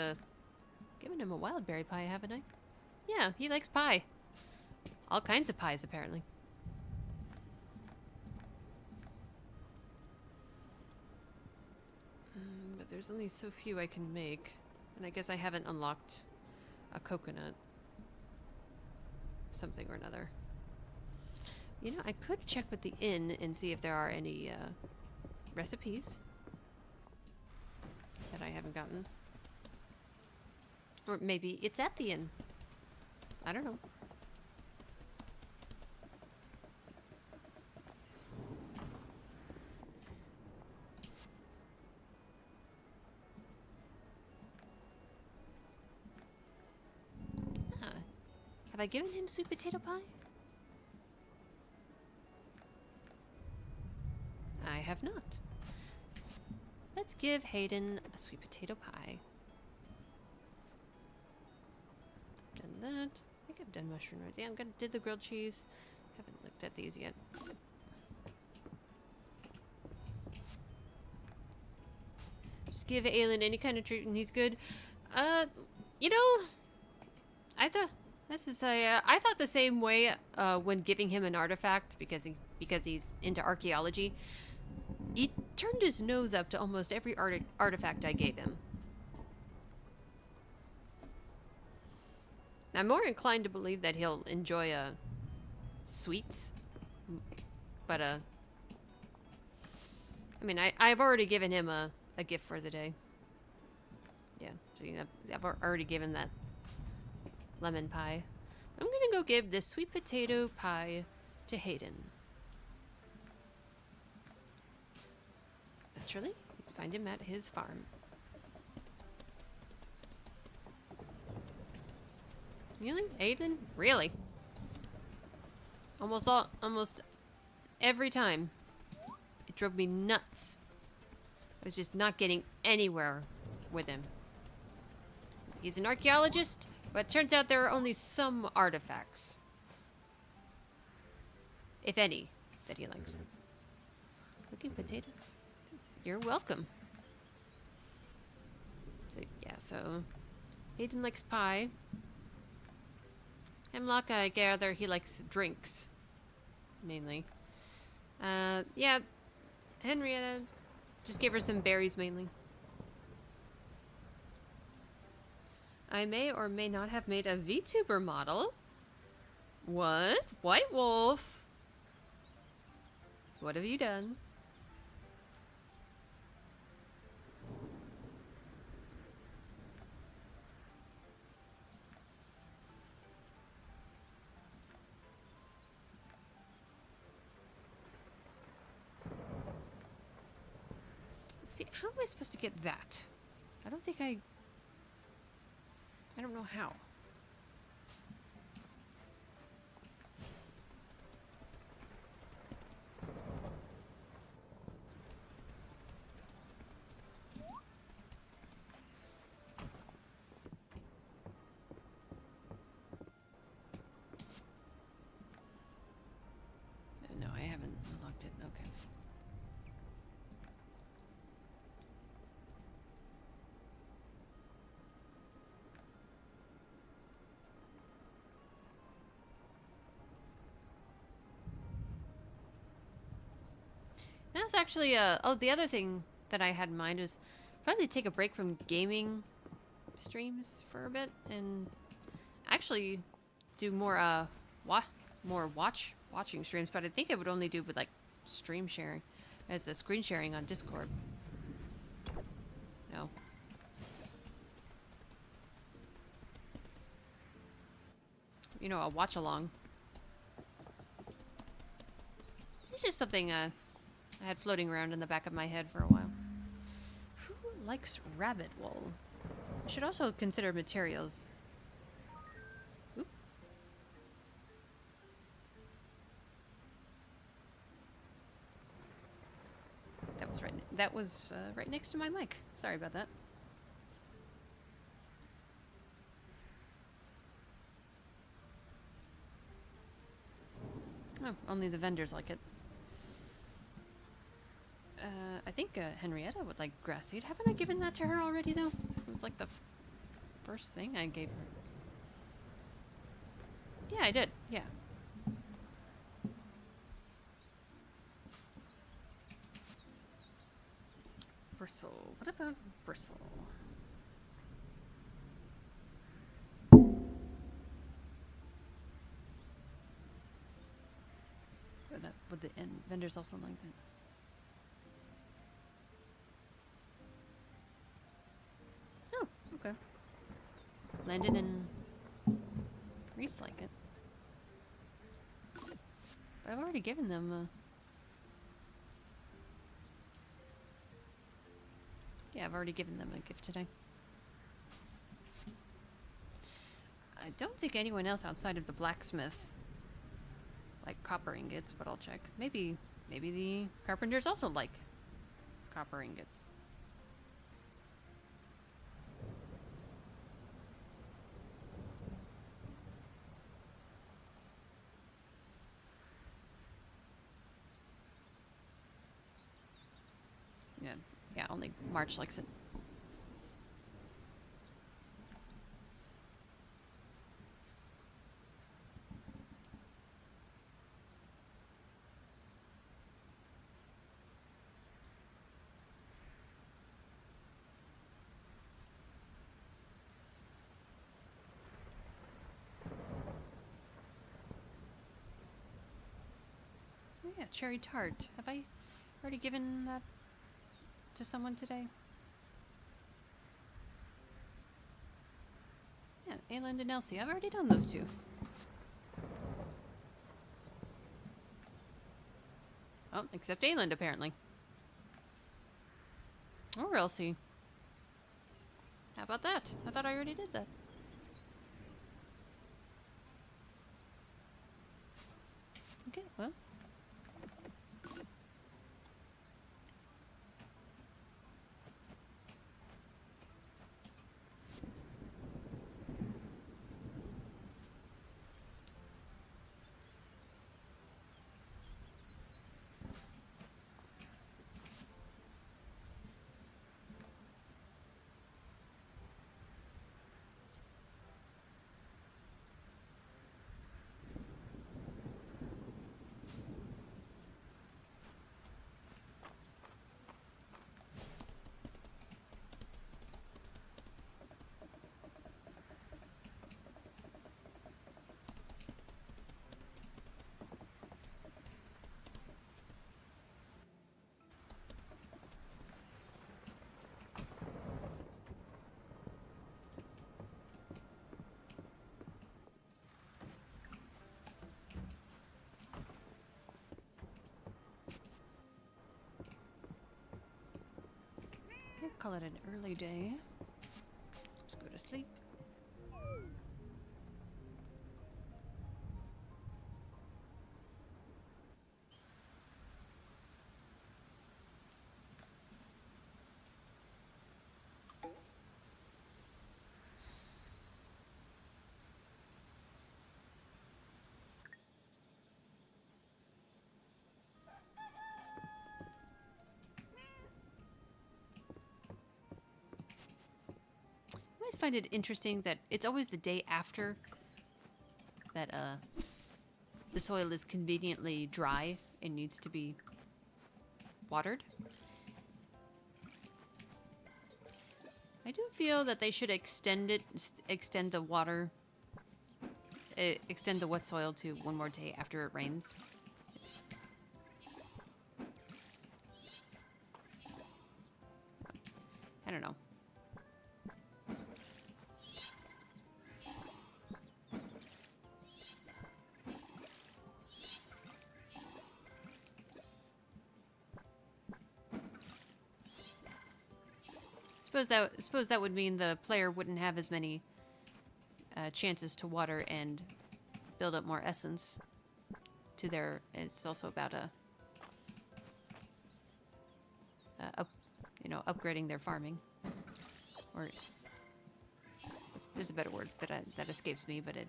given him a wild berry pie, haven't I? Yeah, he likes pie. All kinds of pies, apparently. But there's only so few I can make. And I guess I haven't unlocked a coconut something or another. You know, I could check with the inn and see if there are any recipes that I haven't gotten. Or maybe it's at the inn. I don't know. Have I given him sweet potato pie? I have not. Let's give Hayden a sweet potato pie. Done that. I think I've done mushroom rice. Yeah, I'm gonna did the grilled cheese. Haven't looked at these yet. Just give Aelin any kind of treat and he's good. You know, I thought I thought the same way when giving him an artifact because he's into archaeology. He turned his nose up to almost every artifact I gave him. I'm more inclined to believe that he'll enjoy sweets, but I mean, I've already given him a gift for the day. Yeah, so I've already given that lemon pie. I'm gonna go give this sweet potato pie to Hayden. Naturally, you find him at his farm. Really? Hayden? Really? Almost every time. It drove me nuts. I was just not getting anywhere with him. He's an archaeologist, but it turns out there are only some artifacts. If any, that he likes. Cooking potato? You're welcome. So, yeah, so Hayden likes pie. Hemlock, I gather he likes drinks. Mainly. Yeah, Henrietta just gave her some berries mainly. I may or may not have made a VTuber model. What? White Wolf? What have you done? See, how am I supposed to get that? I don't think I don't know how. No, I haven't unlocked it. Okay. That was actually, oh, the other thing that I had in mind is probably take a break from gaming streams for a bit and actually do more, watching streams, but I think I would only do with, like, stream sharing, as the screen sharing on Discord. No. You know, a watch-along. It's just something, I had floating around in the back of my head for a while. Who likes rabbit wool? I should also consider materials. Oop. That was right next to my mic. Sorry about that. Oh, only the vendors like it. I think Henrietta would like grass seed. Haven't I given that to her already, though? It was like the first thing I gave her. Yeah, I did. Yeah. Bristle. What about bristle? Would the vendors also like that? Okay. Landon and Reese like it. But I've already given them yeah, I've already given them a gift today. I don't think anyone else outside of the blacksmith like copper ingots, but I'll check. Maybe the carpenters also like copper ingots. Yeah, only March likes it. Oh, yeah, cherry tart. Have I already given that to someone today? Yeah, Ayland and Elsie. I've already done those two. Oh, except Ayland, apparently. Or Elsie. How about that? I thought I already did that. Okay, well. I'd call it an early day. Let's go to sleep. I always find it interesting that it's always the day after that the soil is conveniently dry and needs to be watered. I do feel that they should extend the water, extend the wet soil to one more day after it rains. I don't know. Suppose that would mean the player wouldn't have as many chances to water and build up more essence to their. It's also about upgrading their farming, or there's a better word that escapes me, but it.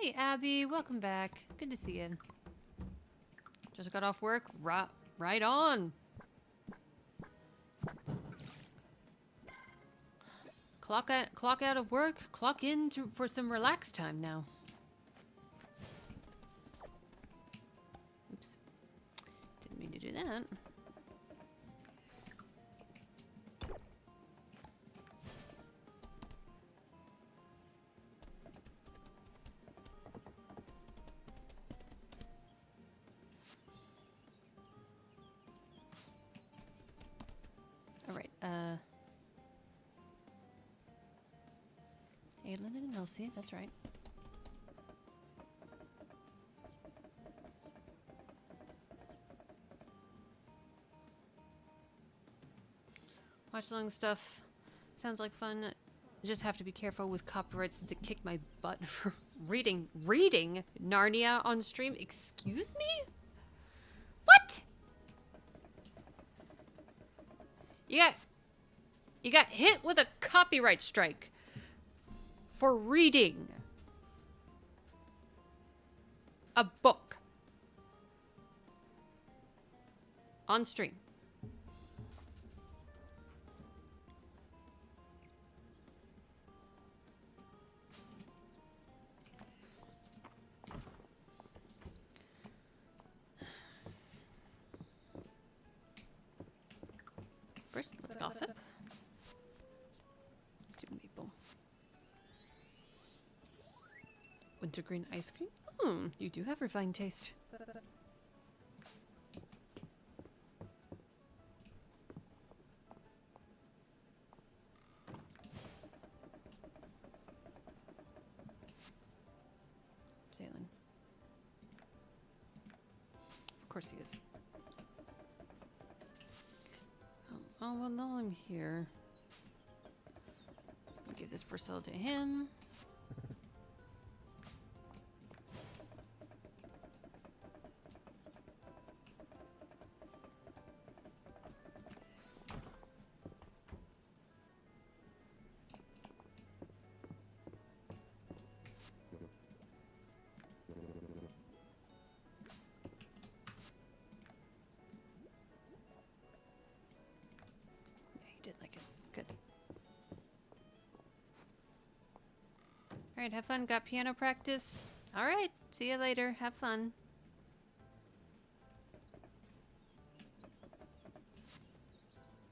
Hey, Abby. Welcome back. Good to see you. Just got off work. Right on. Clock out of work. Clock in for some relaxed time now. Oops. Didn't mean to do that. Alright, Aylin and Elsie, that's right. Watch along stuff. Sounds like fun. Just have to be careful with copyright since it kicked my butt for reading Narnia on stream. Excuse me? What? You got hit with a copyright strike for reading a book on stream. First, let's gossip. Stupid people. Wintergreen ice cream? You do have refined taste. Jalen. Of course he is. Oh, well, now I'm here. I'll give this parcel to him. Did like it. Good. Alright, have fun. Got piano practice. Alright, see you later. Have fun.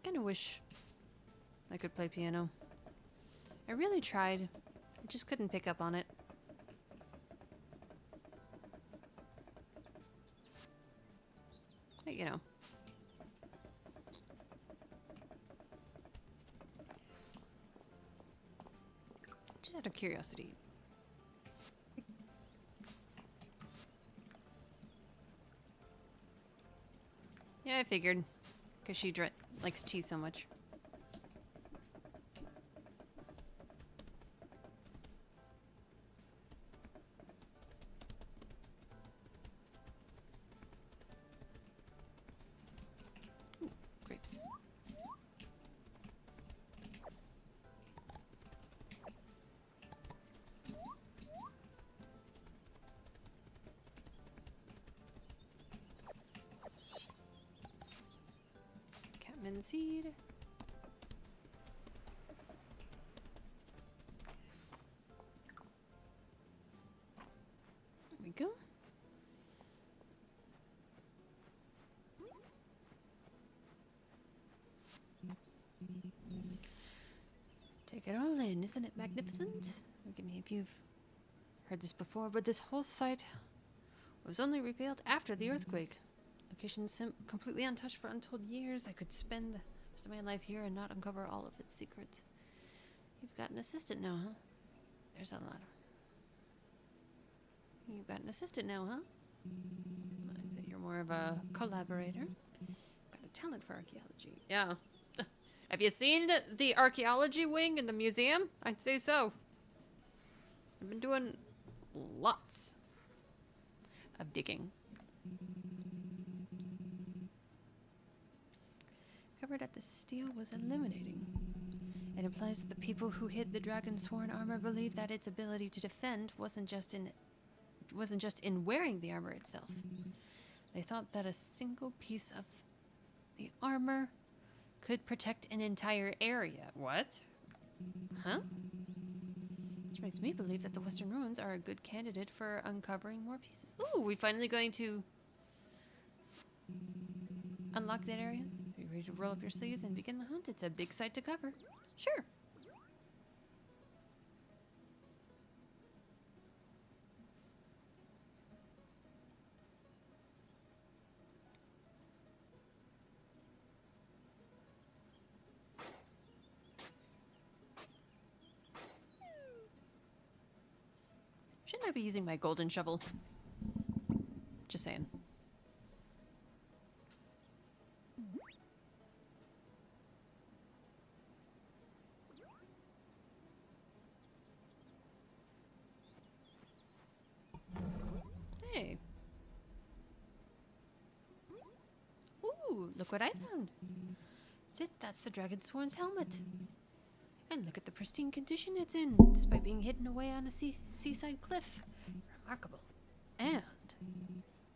Kinda wish I could play piano. I really tried. I just couldn't pick up on it. But, you know. Just out of curiosity. Yeah, I figured. Because she likes tea so much. Ooh, grapes. Catman seed. There we go. Take it all in, isn't it magnificent? Forgive me if you've heard this before, but this whole site was only revealed after the earthquake. Location completely untouched for untold years. I could spend the rest of my life here and not uncover all of its secrets. You've got an assistant now, huh? There's a lot. You've got an assistant now, huh? I think you're more of a collaborator. Got a talent for archaeology. Yeah. Have you seen the archaeology wing in the museum? I'd say so. I've been doing lots of digging. Covered at the steel was illuminating. It implies that the people who hid the dragon's sworn armor believed that its ability to defend wasn't just wasn't just in wearing the armor itself. They thought that a single piece of the armor could protect an entire area. What? Huh? Which makes me believe that the Western Ruins are a good candidate for uncovering more pieces. Ooh, we're finally going to unlock that area. Are you ready to roll up your sleeves and begin the hunt? It's a big site to cover. Sure. Shouldn't I be using my golden shovel? Just saying. Hey. Ooh, look what I found. That's the Dragonsworn's helmet. And look at the pristine condition it's in, despite being hidden away on a seaside cliff. Remarkable. And,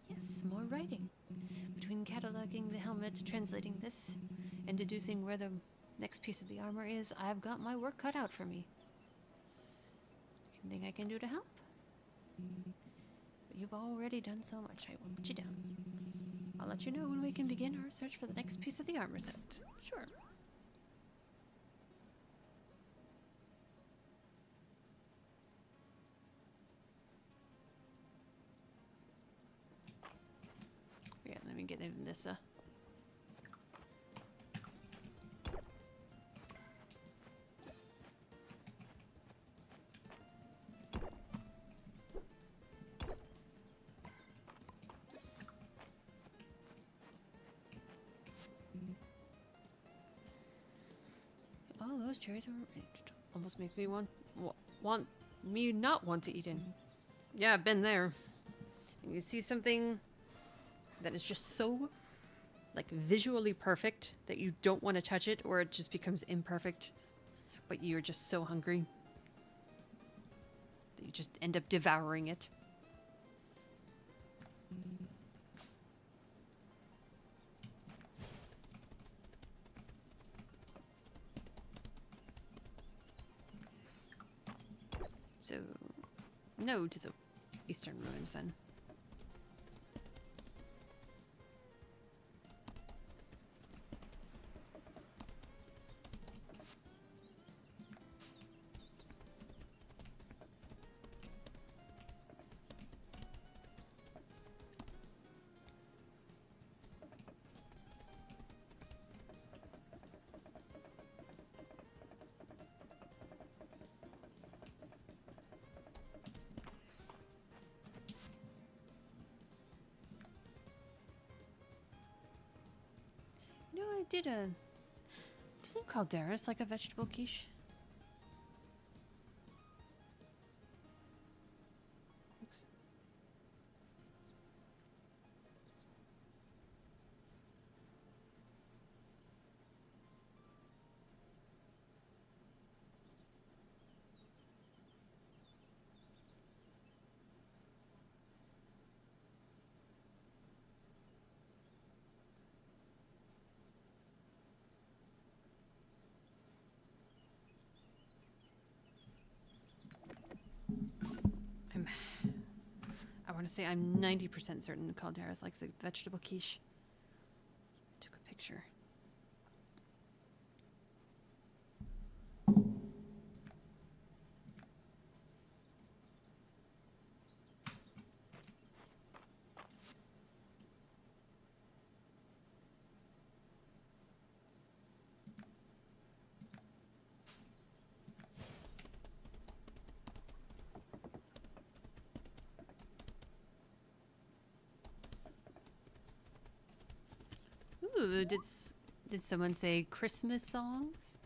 yes, more writing. Between cataloging the helmet, translating this, and deducing where the next piece of the armor is, I've got my work cut out for me. Anything I can do to help? But you've already done so much, I won't let you down. I'll let you know when we can begin our search for the next piece of the armor set. Sure. Yeah, let me get even this, Oh, those cherries are almost make me want me not want to eat in. Yeah, I've been there. And you see something that is just so like visually perfect that you don't want to touch it, or it just becomes imperfect, but you're just so hungry that you just end up devouring it. So, no to the Eastern Ruins then. You know, I did a... Isn't calderas like a vegetable quiche? Oops. I want to say I'm 90% certain calderas likes a vegetable quiche. Took a picture. Ooh, did someone say Christmas songs?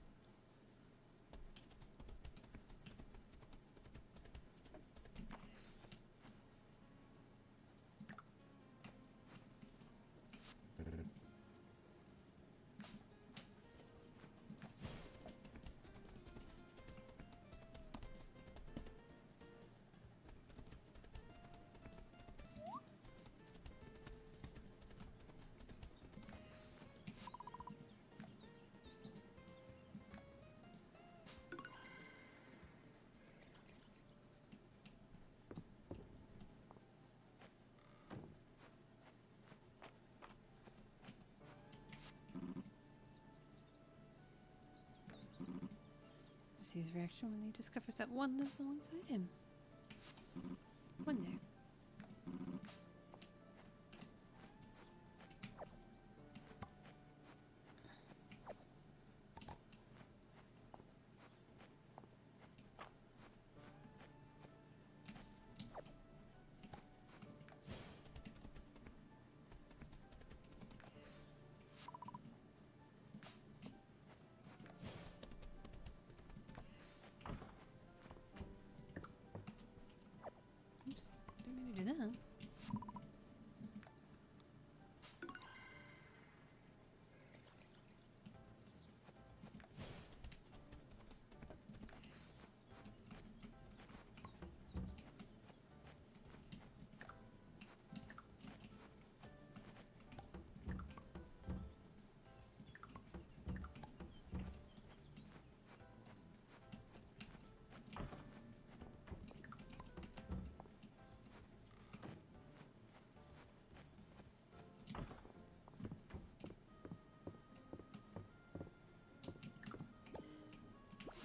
see his reaction when he discovers that one lives alongside him. One there. Oops, didn't mean to do that.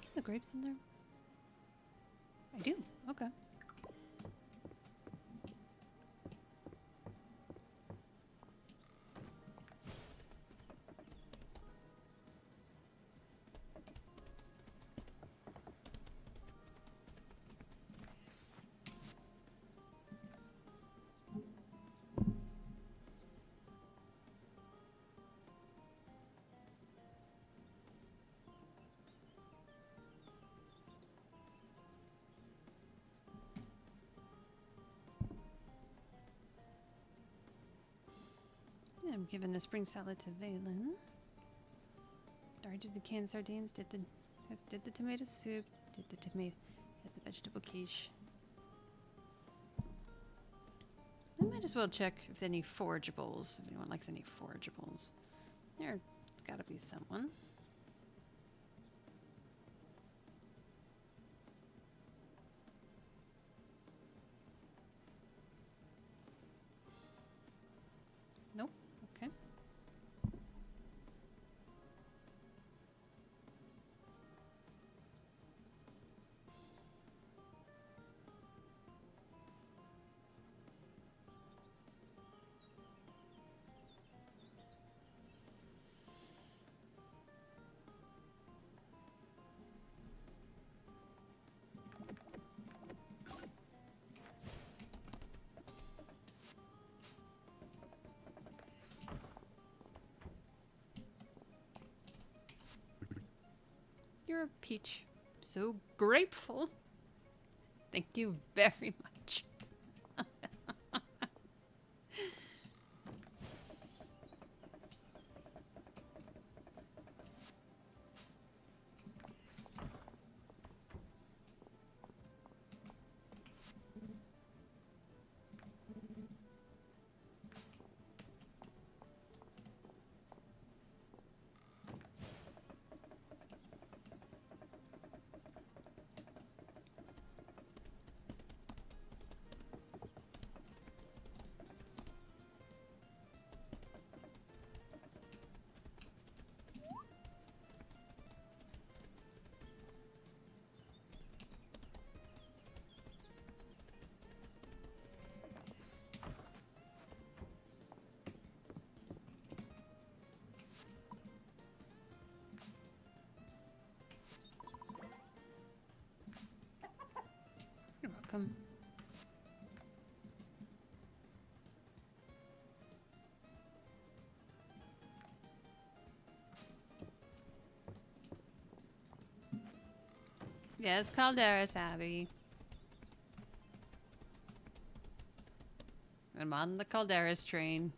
Get the grapes in there? I do. Okay. Yeah, I'm giving the spring salad to Valen. Dar did the canned sardines, did the tomato soup, did the vegetable quiche. I might as well check if any forageables, if anyone likes any forageables. There's gotta be someone. Nope. Okay. You're a peach. So grateful. Thank you very much. You're welcome. Yes, Calderas, Abby. I'm on the Calderas train.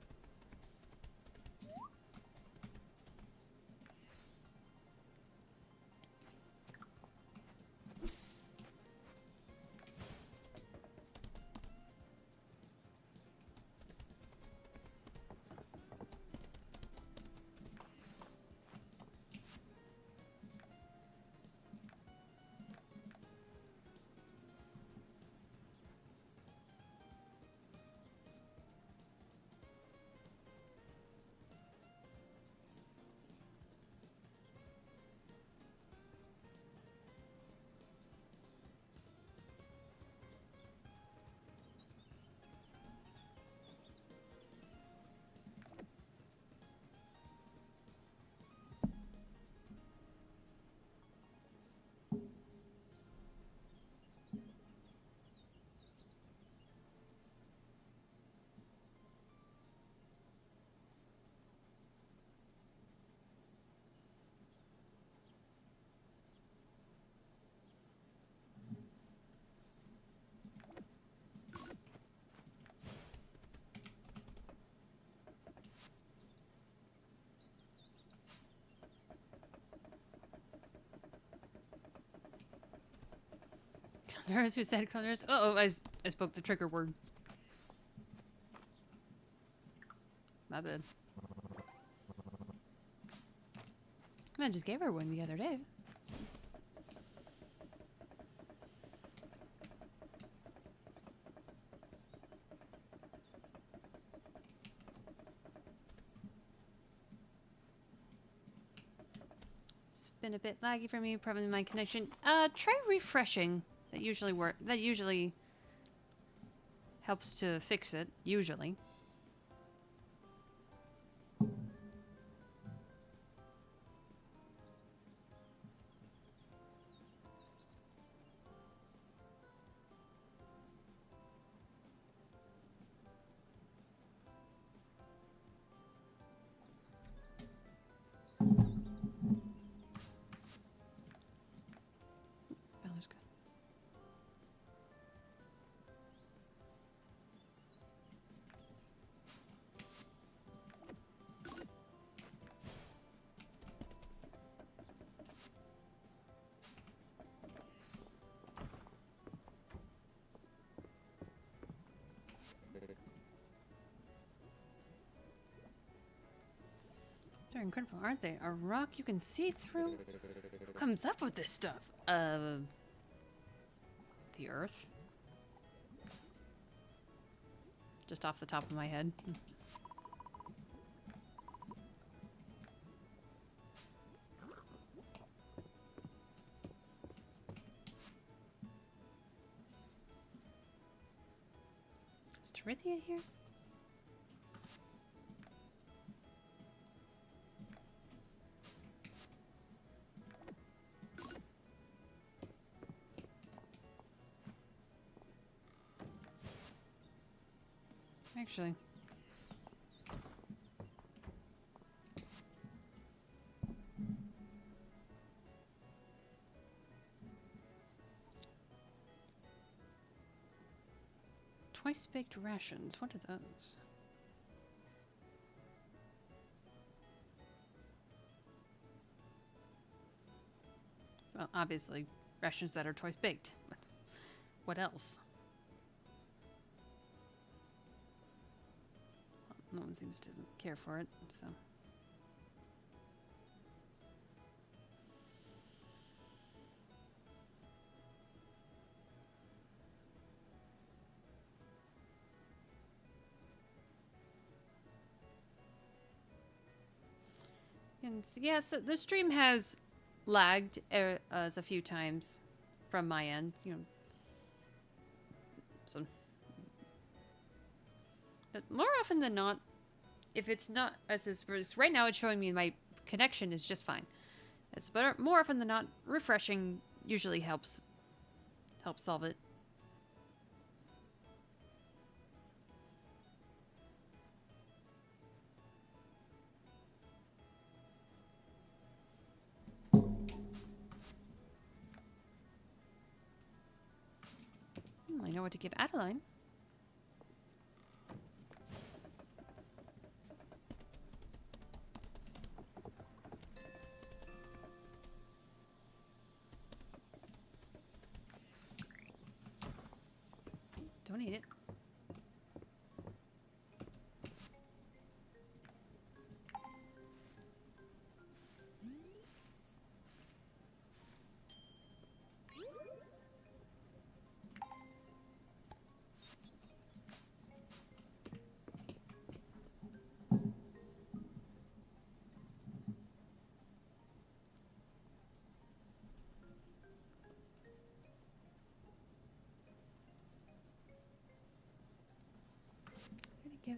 There's who said colors. I spoke the trigger word. My bad. I just gave her one the other day. It's been a bit laggy for me, probably my connection. Try refreshing. That usually helps to fix it, usually. Balor's good. They're incredible, aren't they? A rock you can see through? Who comes up with this stuff? The Earth? Just off the top of my head. Is Terithia here? Actually. Twice baked rations. What are those? Well, obviously, rations that are twice baked. But what else? No one seems to care for it, so. And yes, the stream has lagged as a few times from my end, you know. So, but more often than not, if it's not as right now, it's showing me my connection is just fine. But more often than not, refreshing usually helps solve it. I know what to give Adeline. Don't eat it. Give.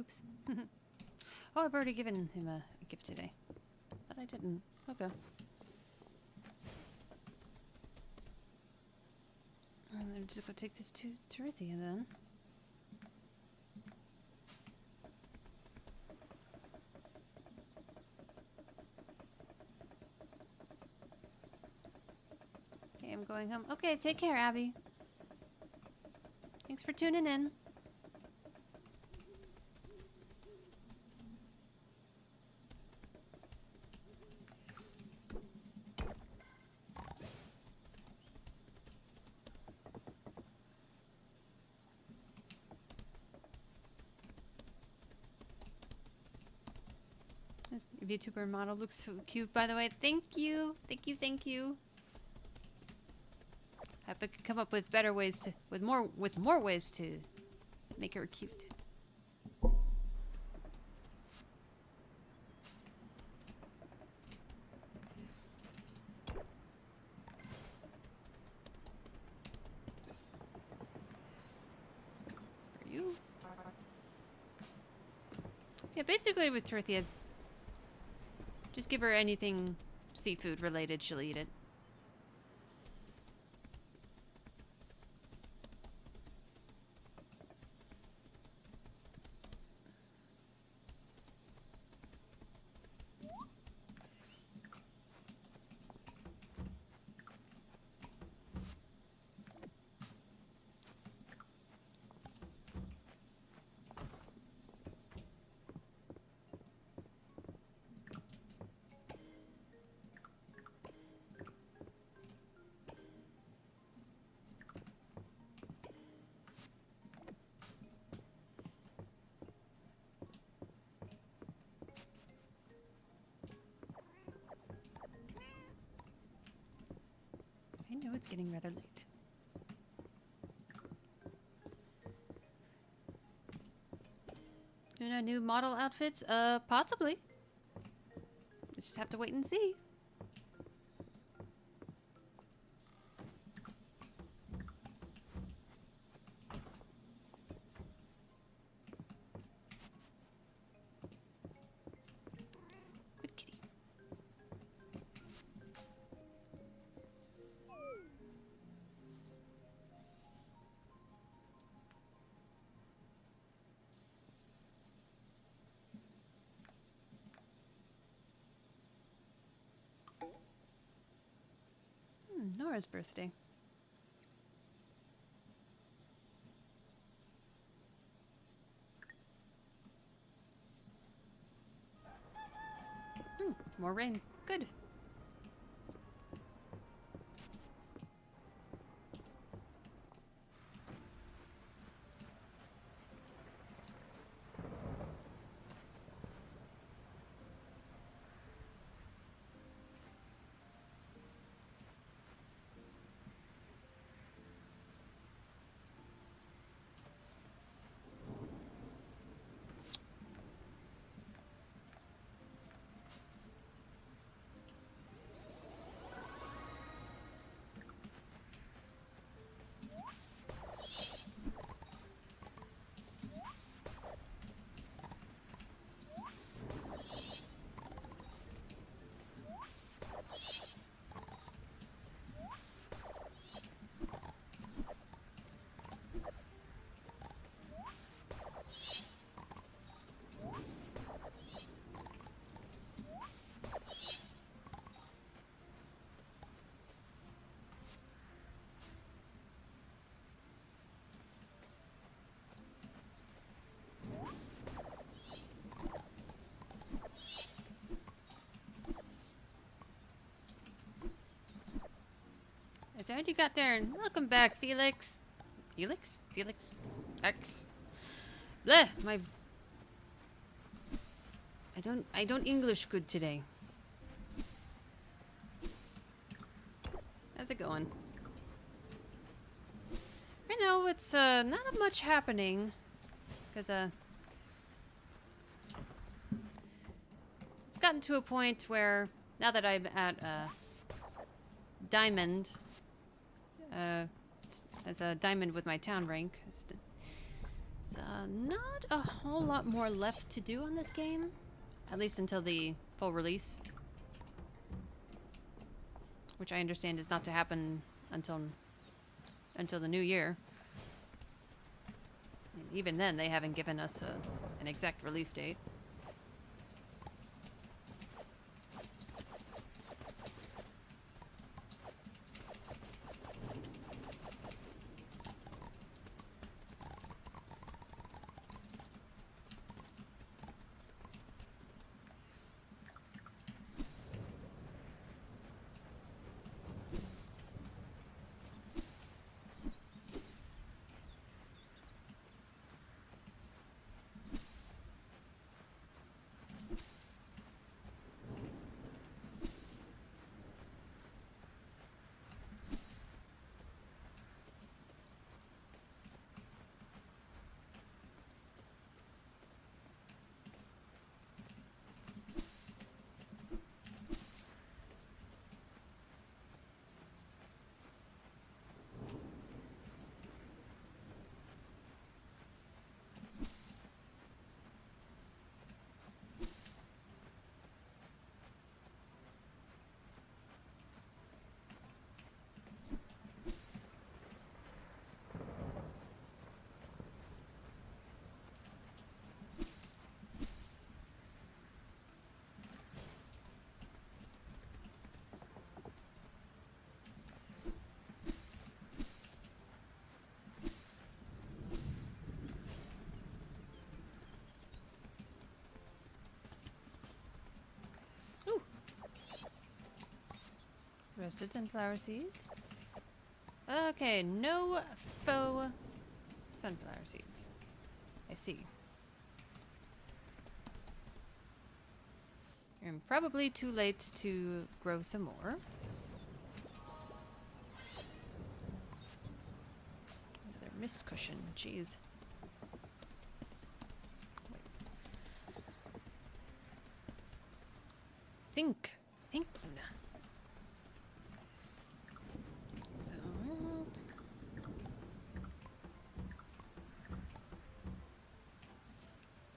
Oops. Oh, I've already given him a gift today. But I didn't. Okay. I'm just gonna take this to Terithia then. Okay, I'm going home. Okay, take care, Abby. Thanks for tuning in. This VTuber model looks so cute, by the way. Thank you. Thank you, thank you. I have to come up with better ways to, with more ways to make her cute. For you. Yeah, basically with Terithia, just give her anything seafood related, she'll eat it. I know it's getting rather late. You know, new model outfits? Possibly. Let's just have to wait and see. Good kitty. Nora's birthday. More rain. Good. Is that what you got there? And welcome back, Felix. Felix? Felix? X. Bleh, my... I don't English good today. How's it going? Right now, it's, not much happening. Because, it's gotten to a point where, now that I'm at, Diamond, as a diamond with my town rank, It's not a whole lot more left to do on this game, at least until the full release, which I understand is not to happen until the new year. And even then, they haven't given us an exact release date. Ooh. Roasted sunflower seeds. Okay, no faux sunflower seeds. I see. I'm probably too late to grow some more. Another mist cushion, jeez. Wait. Think, Luna. So,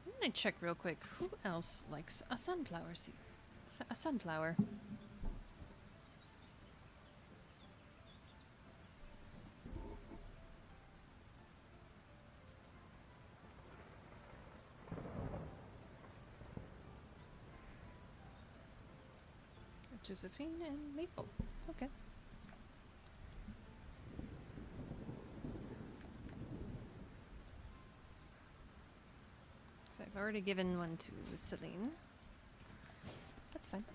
I'm gonna check real quick. Who else likes a sunflower seed? A sunflower. Josephine and Maple. Okay. So I've already given one to Celine. That's fine.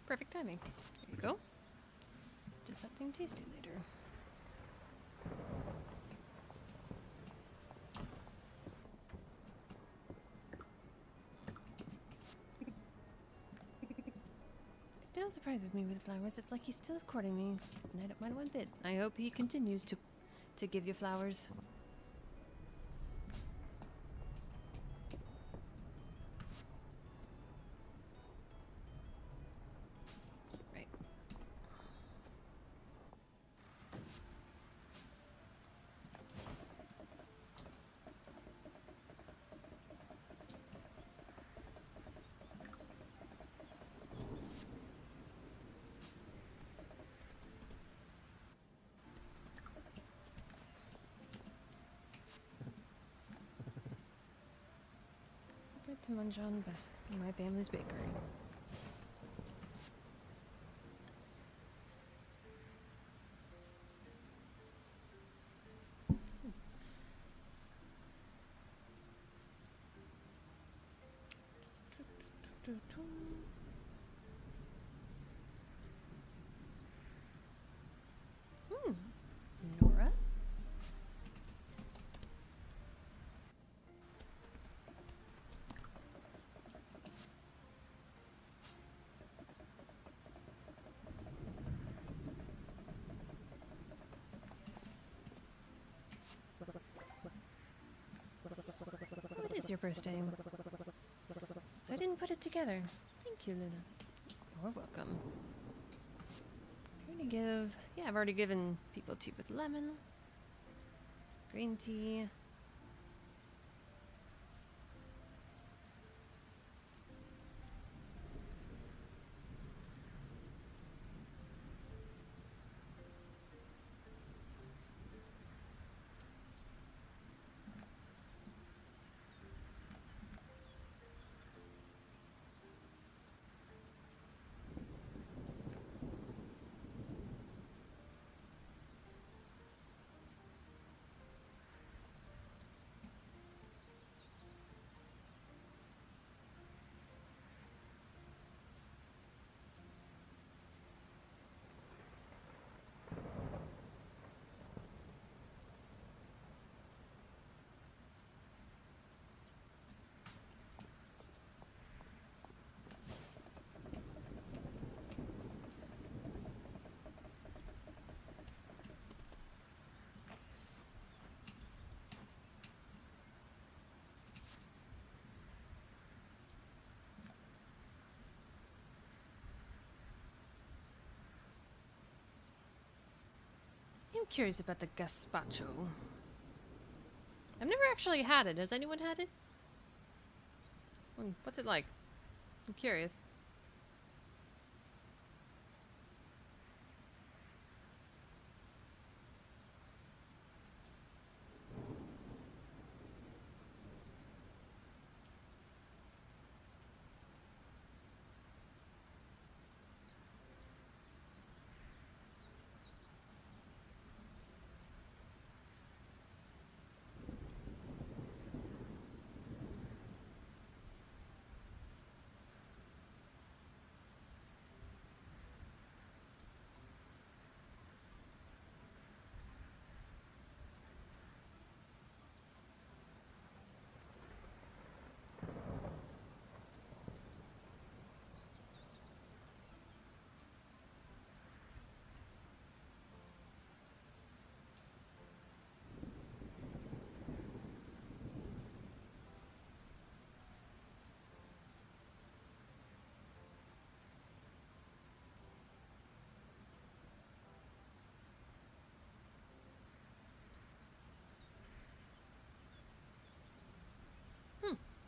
Perfect timing. There you go. Do something tasty later. Still surprises me with flowers. It's like he's still courting me, and I don't mind one bit. I hope he continues to give you flowers. To munch on my family's bakery. was your birthday. So I didn't put it together. Thank you, Luna. You're welcome. I'm gonna give... Yeah, I've already given people tea with lemon. Green tea. I'm curious about the gazpacho. I've never actually had it. Has anyone had it? What's it like? I'm curious.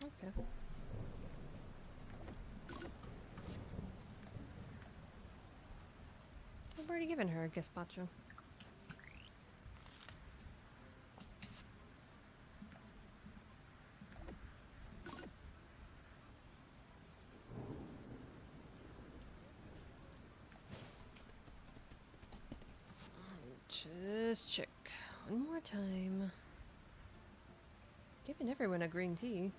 Okay. I've already given her a gazpacho. Just check one more time. Giving everyone a green tea.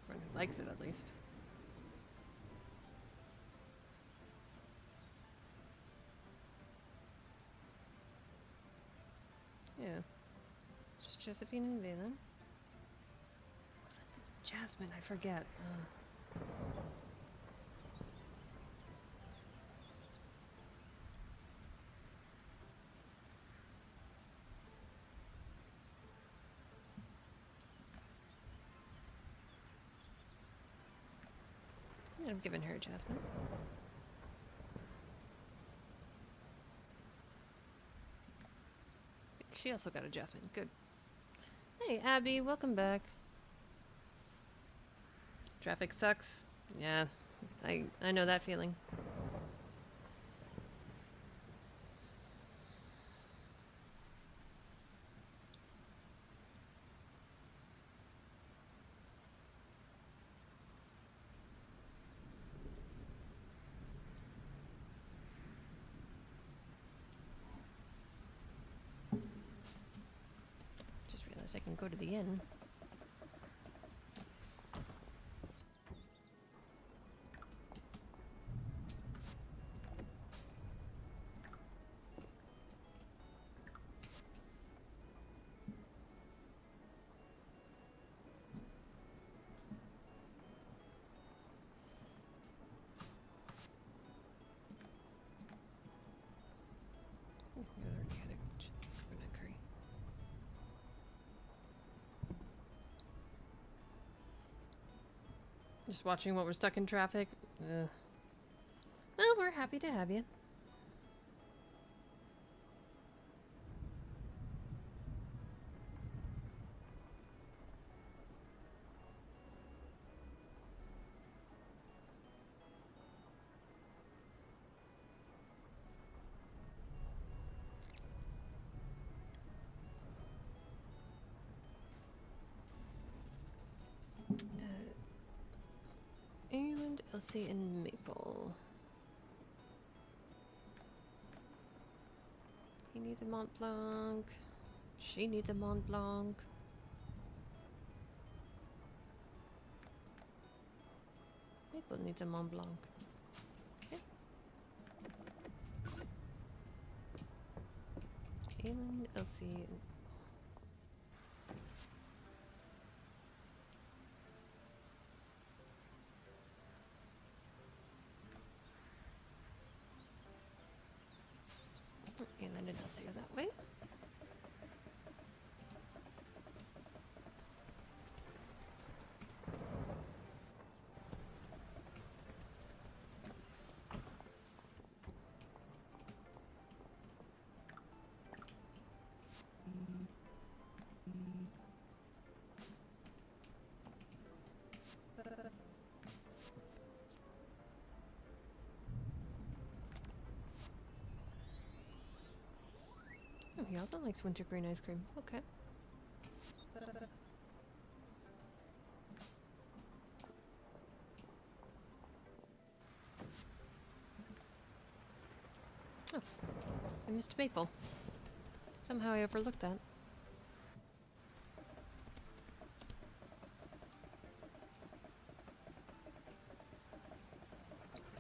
Everyone who likes it, at least. Yeah. Just Josephine and Valen. Jasmine, I forget. I've given her a Jasmine. She also got a Jasmine. Good. Hey, Abby, welcome back. Traffic sucks. Yeah, I know that feeling. Just realized I can go to the inn. Just watching while we're stuck in traffic. Ugh. Well, we're happy to have you. Ireland, Elsie, and Maple. He needs a Mont Blanc. She needs a Mont Blanc. Maple needs a Mont Blanc. Okay. Ireland, Elsie, and Ireland and Elsie are that way. Oh, he also likes wintergreen ice cream. Okay. Oh, I missed Maple. Somehow I overlooked that.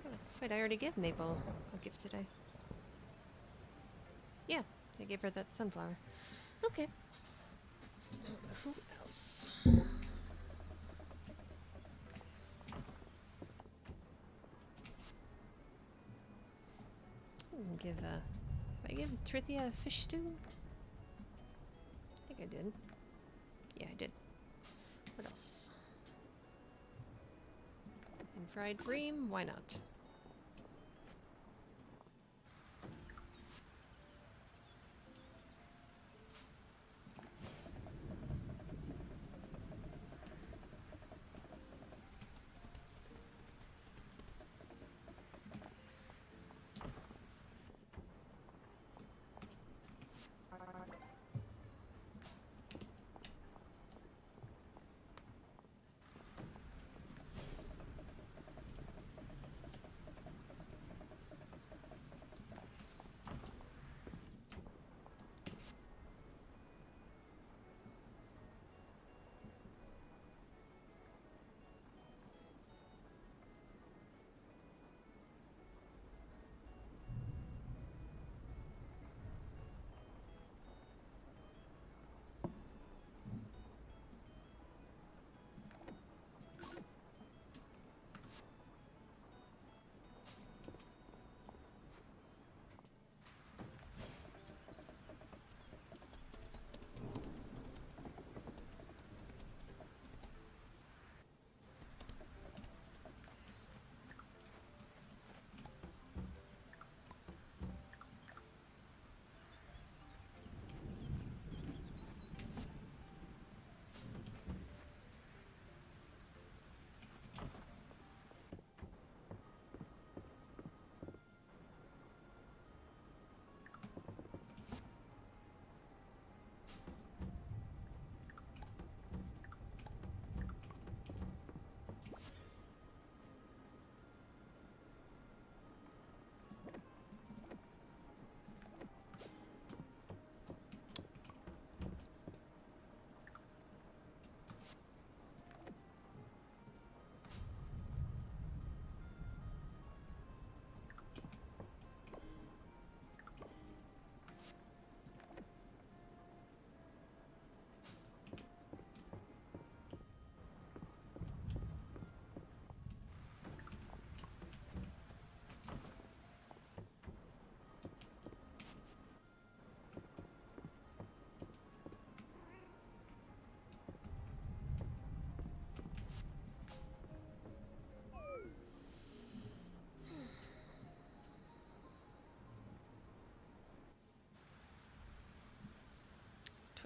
Oh, wait, I already gave Maple a gift today. Yeah, I gave her that sunflower. Okay. Who else? Give did I give Trithia a fish stew? I think I did. Yeah, I did. What else? And fried bream? Why not?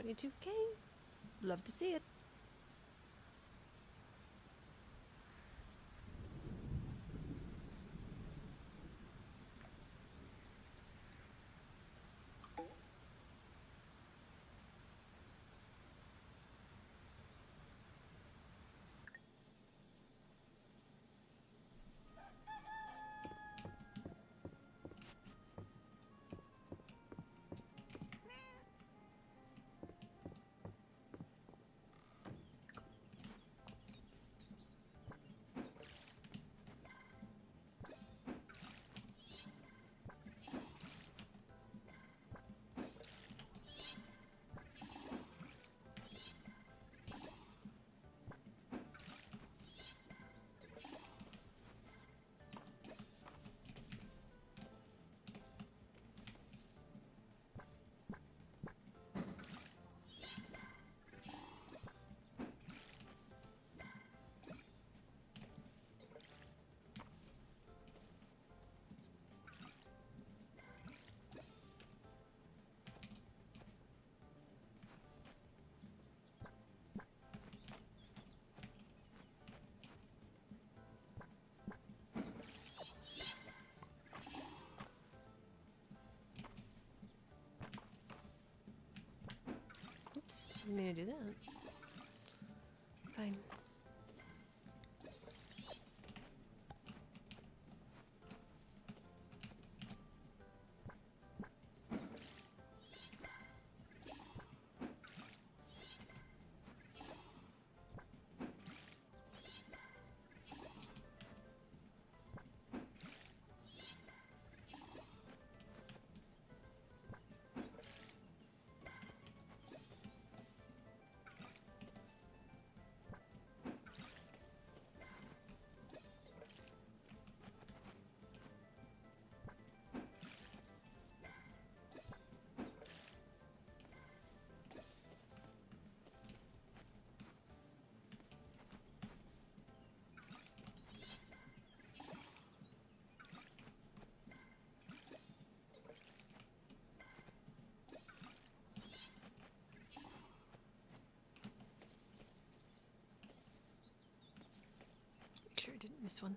22K. Love to see it. Oops, I didn't mean to do that. Fine. Make sure I didn't miss one.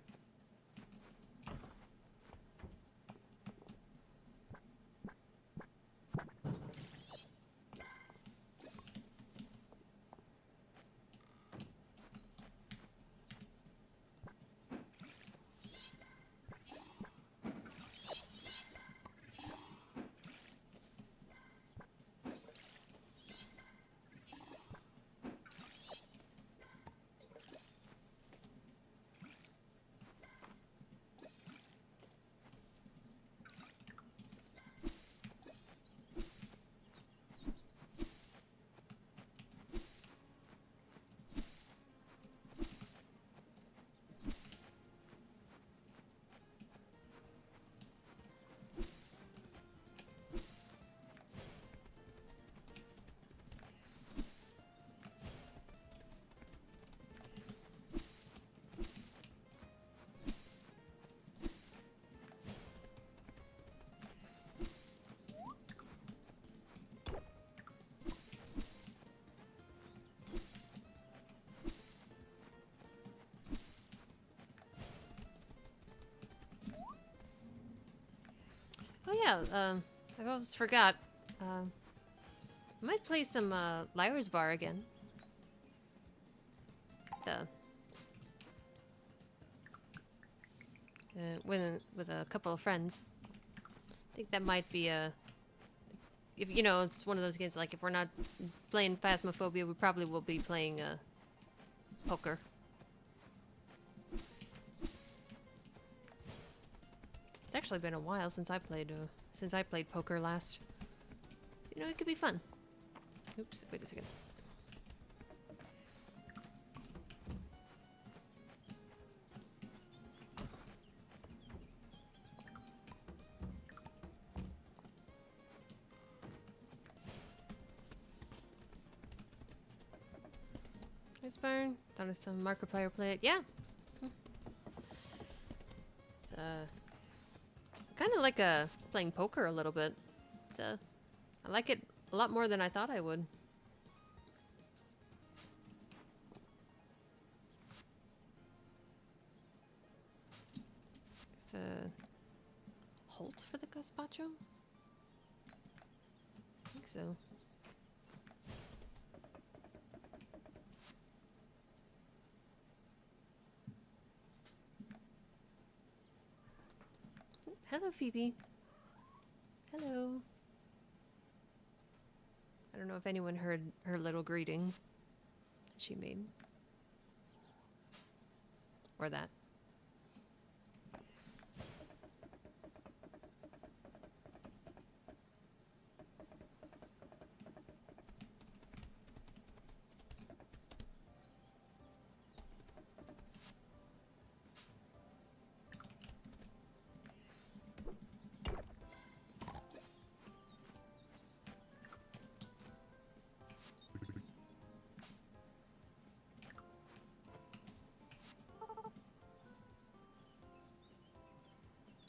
Oh yeah, I almost forgot. I might play some Liar's Bar again. With a couple of friends. I think that might be a. If you know, it's one of those games like if we're not playing Phasmophobia, we probably will be playing poker. It's actually been a while since I played poker last. So, you know, it could be fun. Oops, wait a second. Nice burn. Thought of some Markiplier play it. Yeah. It's kind of like playing poker a little bit. It's I like it a lot more than I thought I would. to halt for the gazpacho? I think so. Hello, Phoebe. Hello. I don't know if anyone heard her little greeting she made. Or that.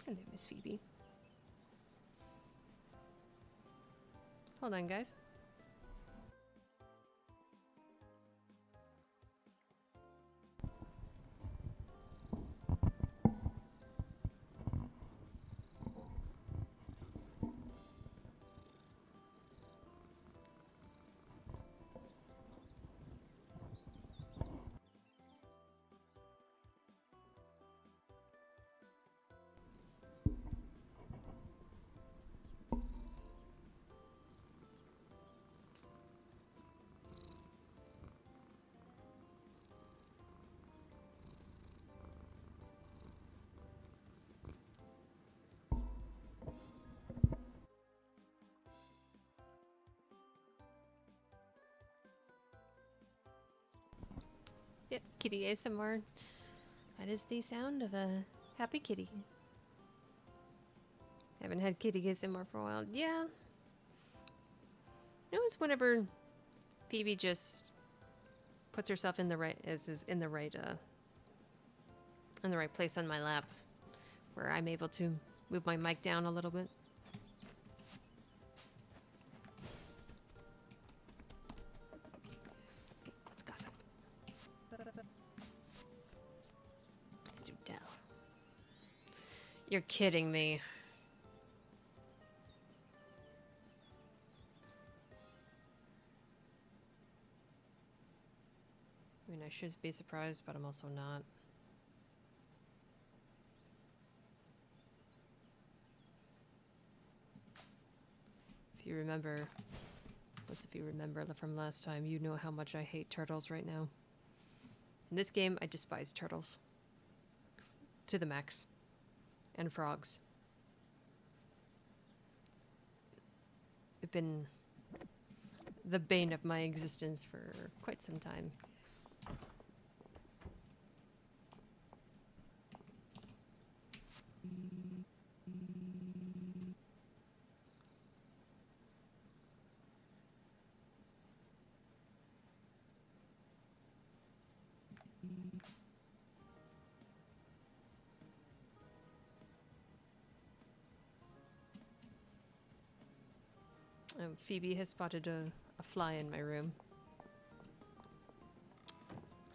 Hello, Miss Phoebe. Hold on, guys. Yep, kitty ASMR. That is the sound of a happy kitty. Haven't had kitty ASMR for a while. Yeah. It was whenever Phoebe just puts herself in the right in the right place on my lap, where I'm able to move my mic down a little bit. Let's gossip. Let's do Dell. You're kidding me. I mean, I should be surprised, but I'm also not. If you remember from last time, you know how much I hate turtles right now. In this game, I despise turtles. To the max. And frogs. They've been the bane of my existence for quite some time. Phoebe has spotted a fly in my room.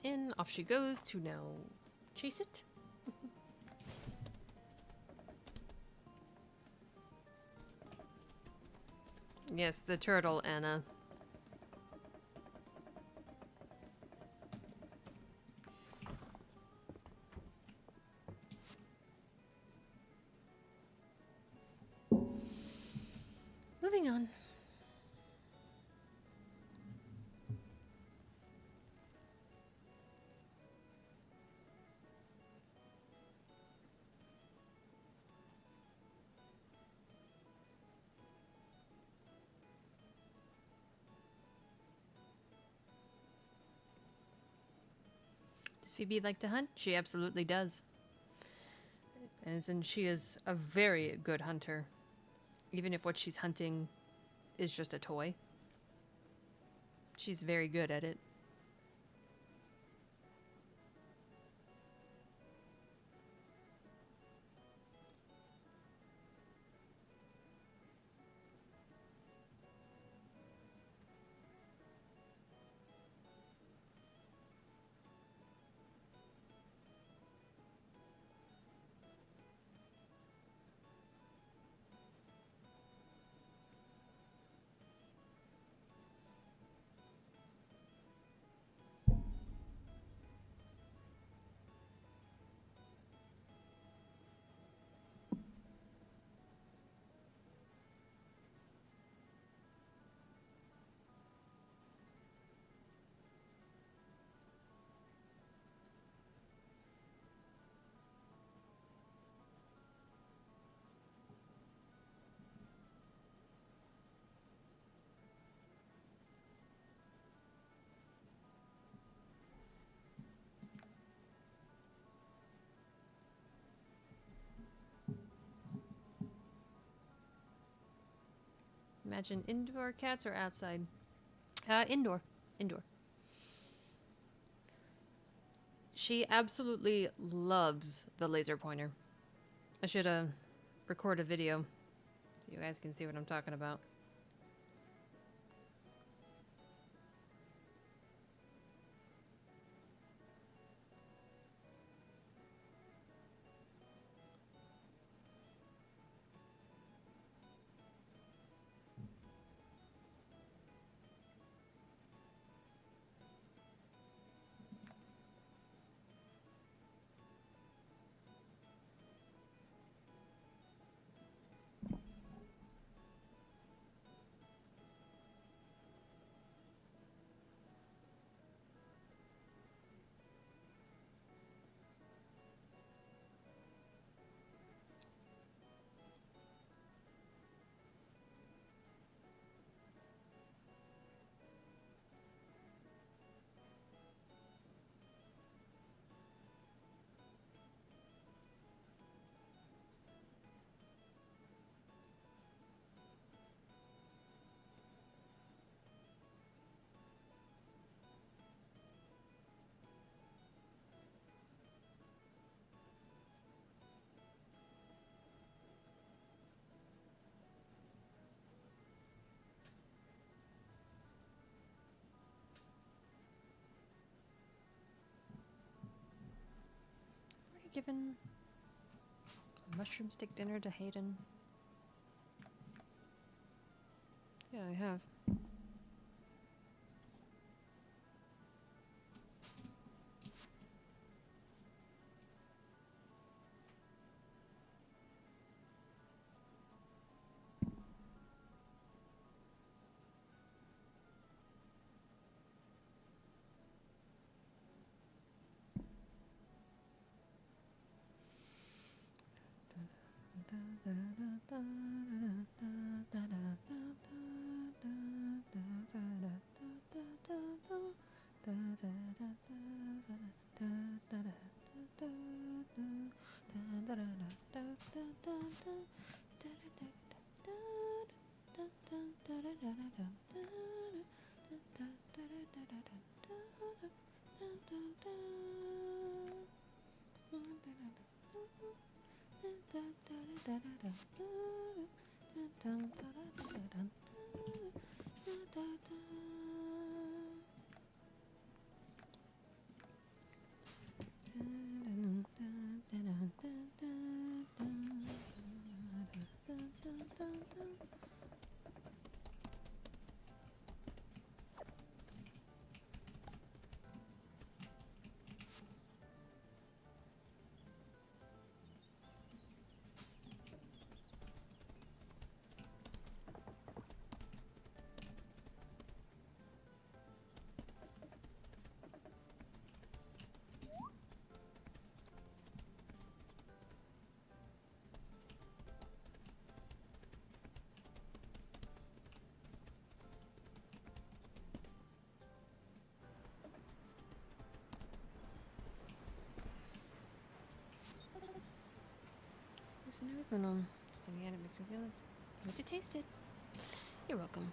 And off she goes to now chase it. Yes, the turtle, Anna. Moving on. Does Phoebe like to hunt? She absolutely does. As in, she is a very good hunter. Even if what she's hunting is just a toy. She's very good at it. Imagine indoor cats or outside? Indoor. Indoor. She absolutely loves the laser pointer. I should record a video so you guys can see what I'm talking about. Given a mushroom stick dinner to Hayden. Yeah, I have. It's when I was little. Just looking at it makes me feel it. You want to taste it? You're welcome.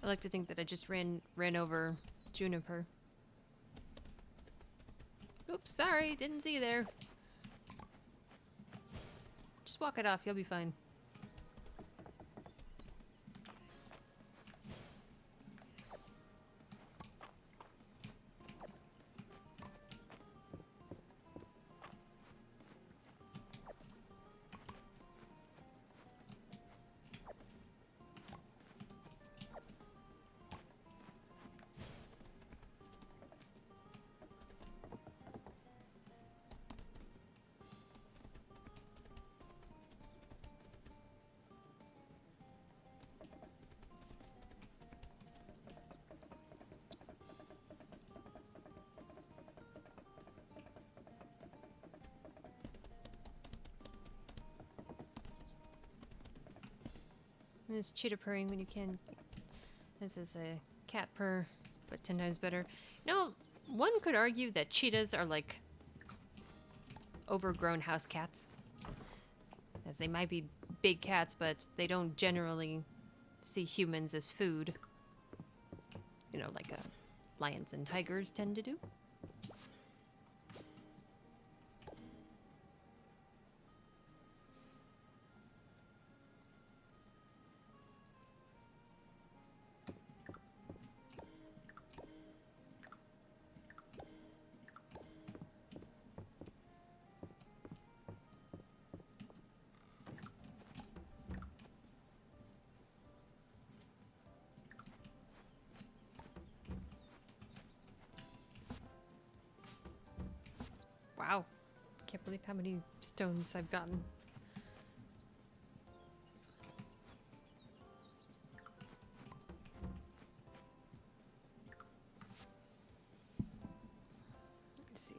I like to think that I just ran over Juniper. Oops, sorry, didn't see you there. Just walk it off, you'll be fine. This cheetah purring when you can. This is a cat purr, but 10 times better. You know, one could argue that cheetahs are like overgrown house cats. As they might be big cats, but they don't generally see humans as food. You know, like lions and tigers tend to do. Wow. Can't believe how many stones I've gotten. Let's see.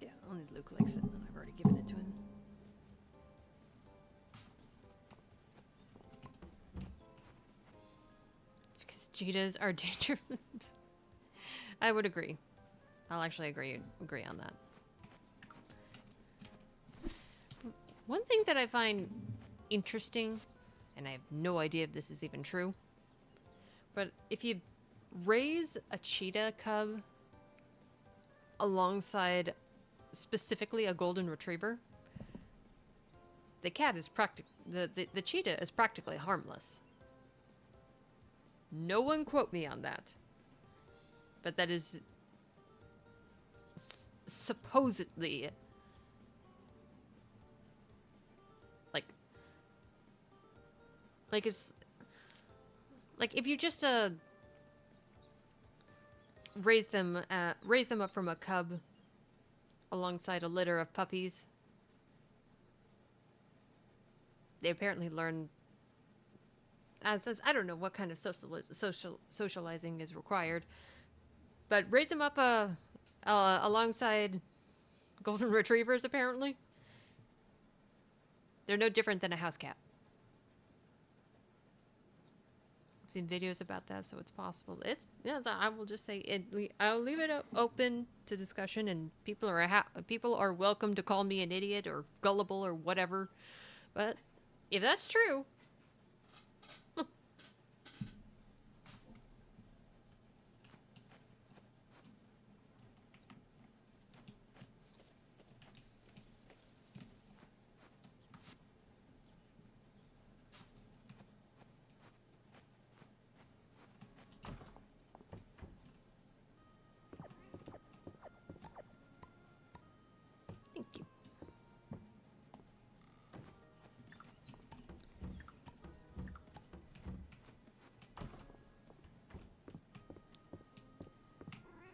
Yeah, only Luke likes it, and I've already given it to him. Because cheetahs are dangerous. I would agree. I'll actually agree on that. One thing that I find interesting, and I have no idea if this is even true, but if you raise a cheetah cub alongside specifically a golden retriever, the cheetah is practically harmless. No one quote me on that. But that is supposedly like it's like if you just raise them up from a cub alongside a litter of puppies, they apparently learn, as I don't know what kind of socializing is required, but raise them up alongside golden retrievers, apparently they're no different than a house cat. I've seen videos about that, so it's possible. I will just say I'll leave it open to discussion, and people are welcome to call me an idiot or gullible or whatever. But if that's true, thank you.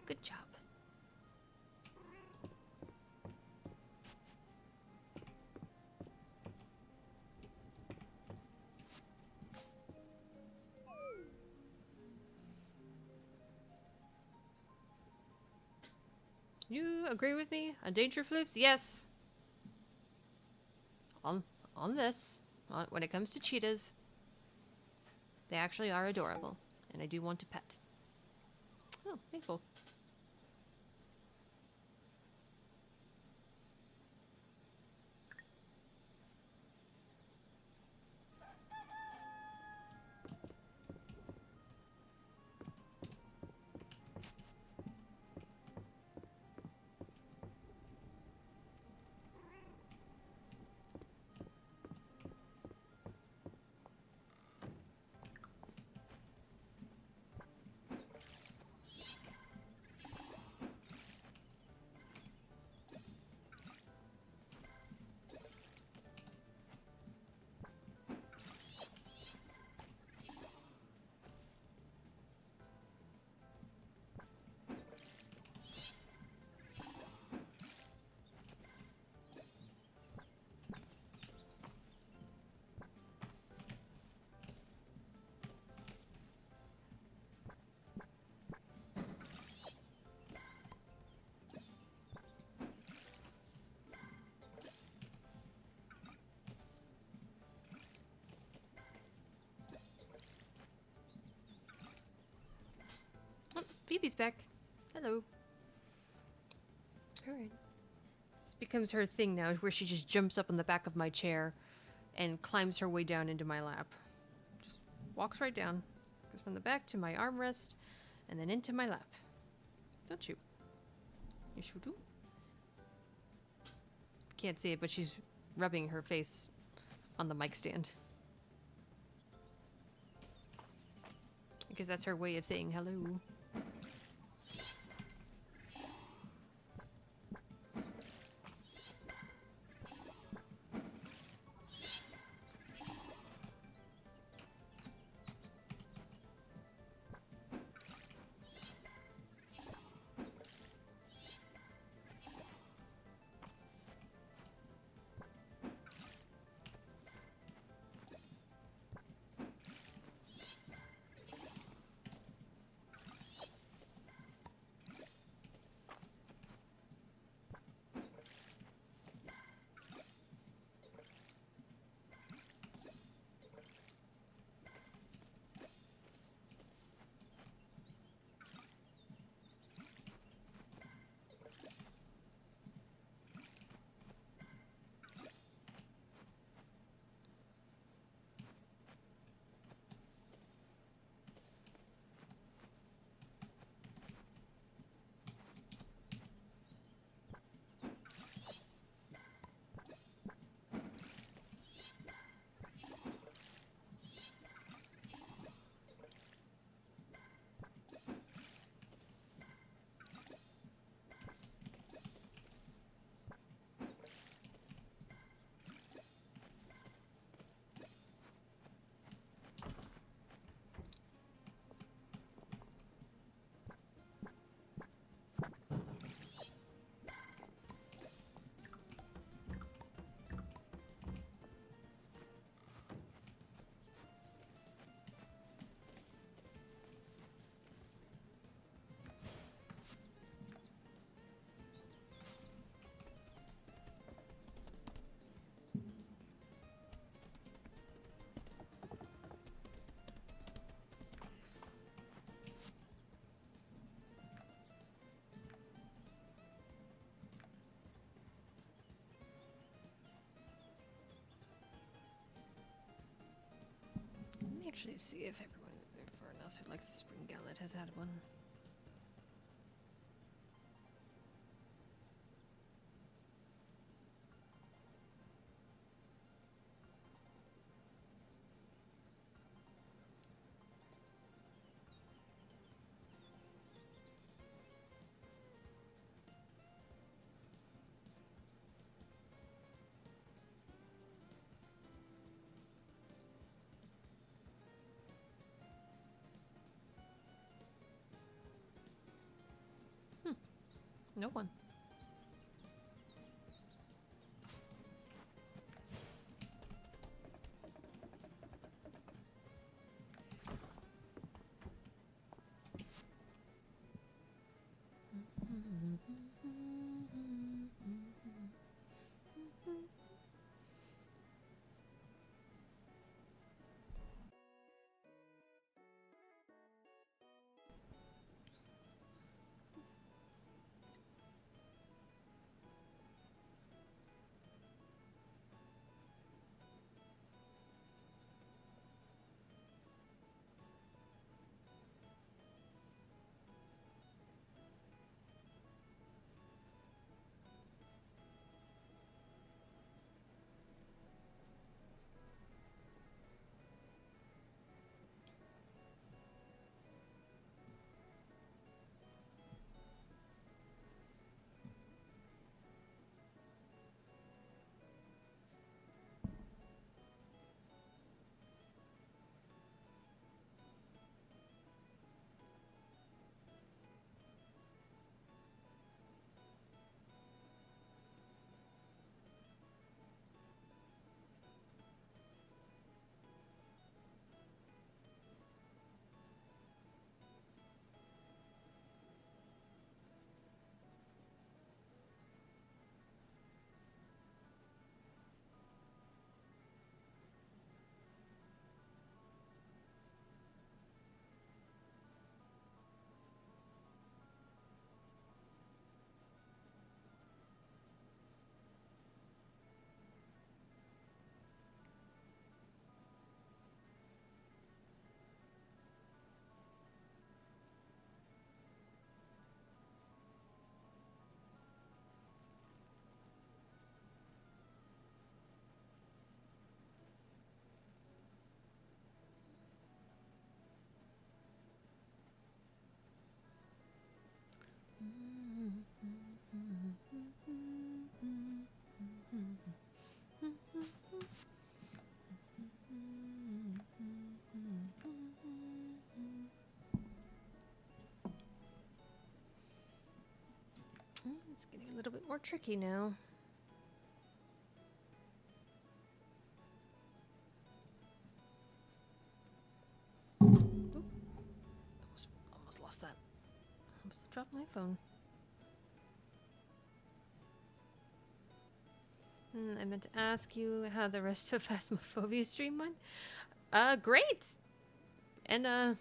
Good job. You agree with me on danger floofs? Yes. On this, when it comes to cheetahs, they actually are adorable, and I do want to pet. Oh, thankful. Oh, Phoebe's back. Hello. Alright. This becomes her thing now, where she just jumps up on the back of my chair and climbs her way down into my lap. Just walks right down. Goes from the back to my armrest, and then into my lap. Don't you? Yes, you do. Can't see it, but she's rubbing her face on the mic stand. Because that's her way of saying hello. Let me actually see if everyone else who likes the spring gallet has had one. No one. It's getting a little bit more tricky now. Oop. Almost lost that. Almost dropped my phone. I meant to ask you how the rest of Phasmophobia stream went. Great! And,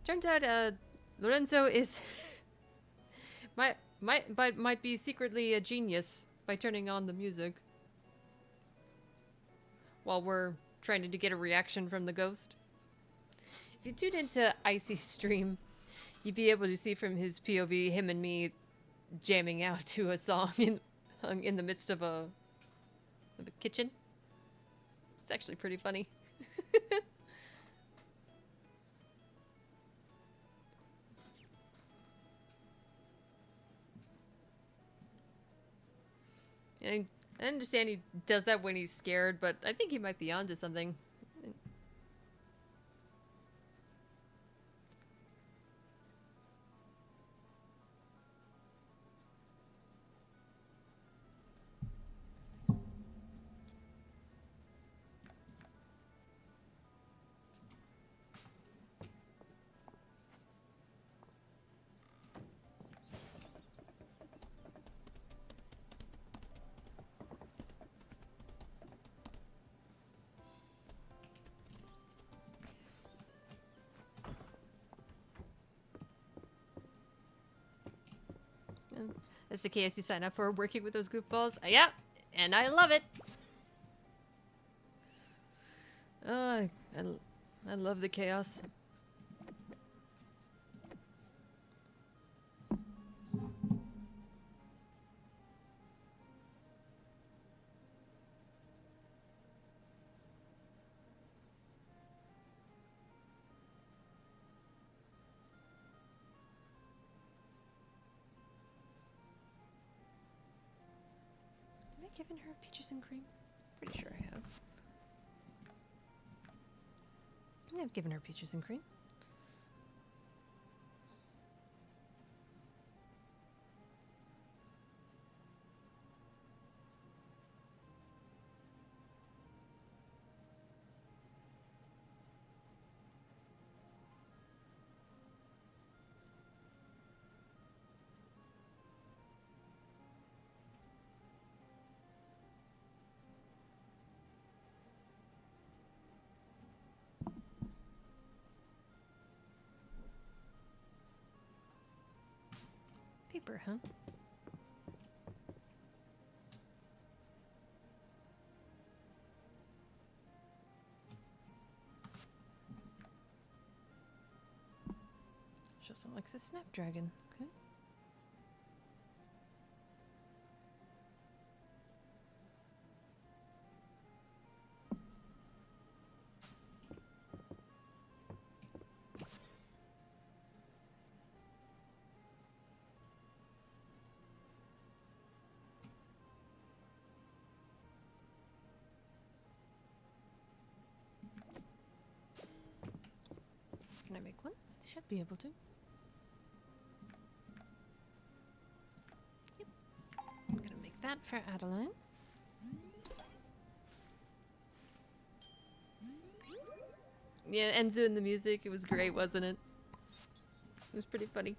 turns out, Lorenzo is... might be secretly a genius by turning on the music. While we're trying to get a reaction from the ghost. If you tune into Icy's stream, you'd be able to see from his POV him and me jamming out to a song in the midst of a kitchen. It's actually pretty funny. And I understand he does that when he's scared, but I think he might be onto something. That's the case you sign up for working with those goofballs. Yeah, and I love it. Oh, I love the chaos. Have I given her peaches and cream? Pretty sure I have. Yeah, I've given her peaches and cream. paper, huh? Shows some likes a snapdragon. Okay. Can I make one? I should be able to. Yep. I'm gonna make that for Adeline. Yeah, Enzo in the music, it was great, wasn't it? It was pretty funny.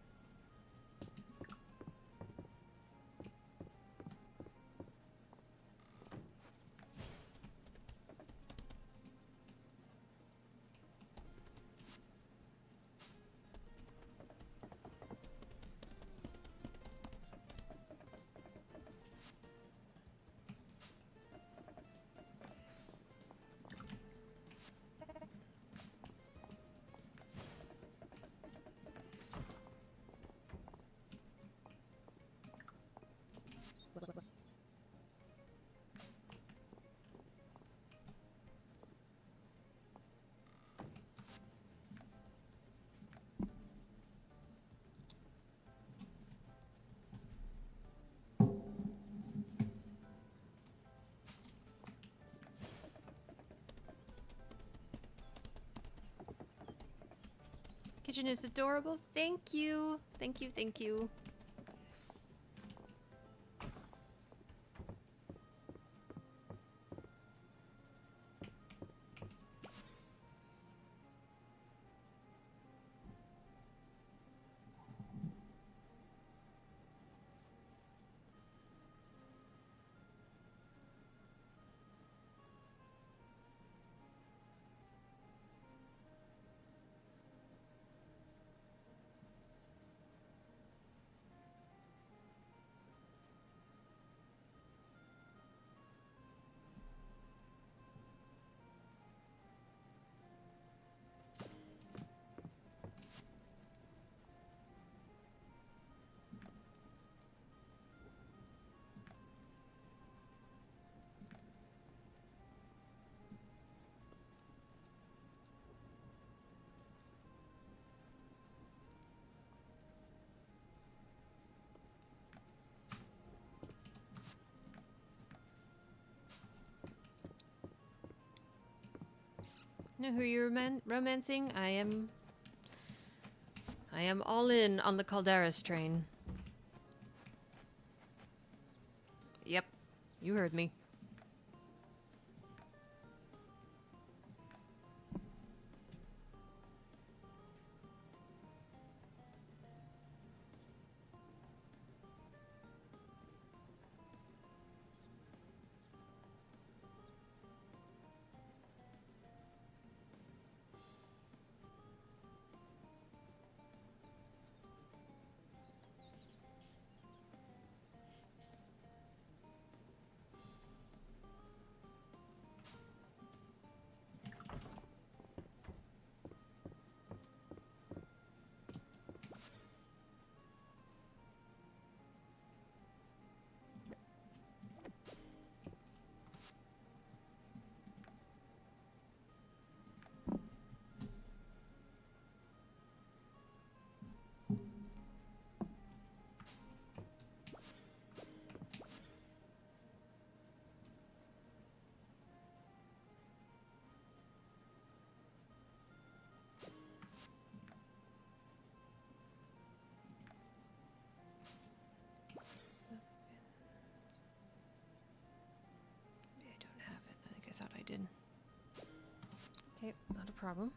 Kitchen is adorable. Thank you. Thank you, thank you. Know who you're romancing? I am all in on the Calderas train. Yep, you heard me. I thought I did. Okay, not a problem.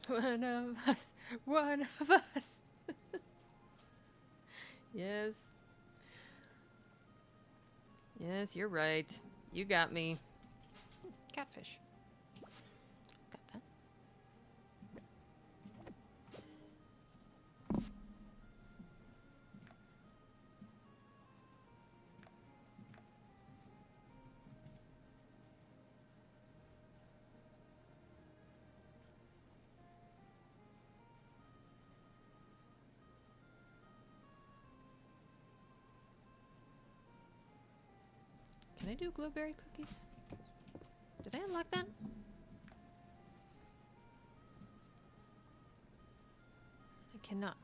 One of us. One of us. Yes. Yes, you're right. You got me. Catfish. Got that. Can I do blueberry cookies? Did I unlock that? I cannot.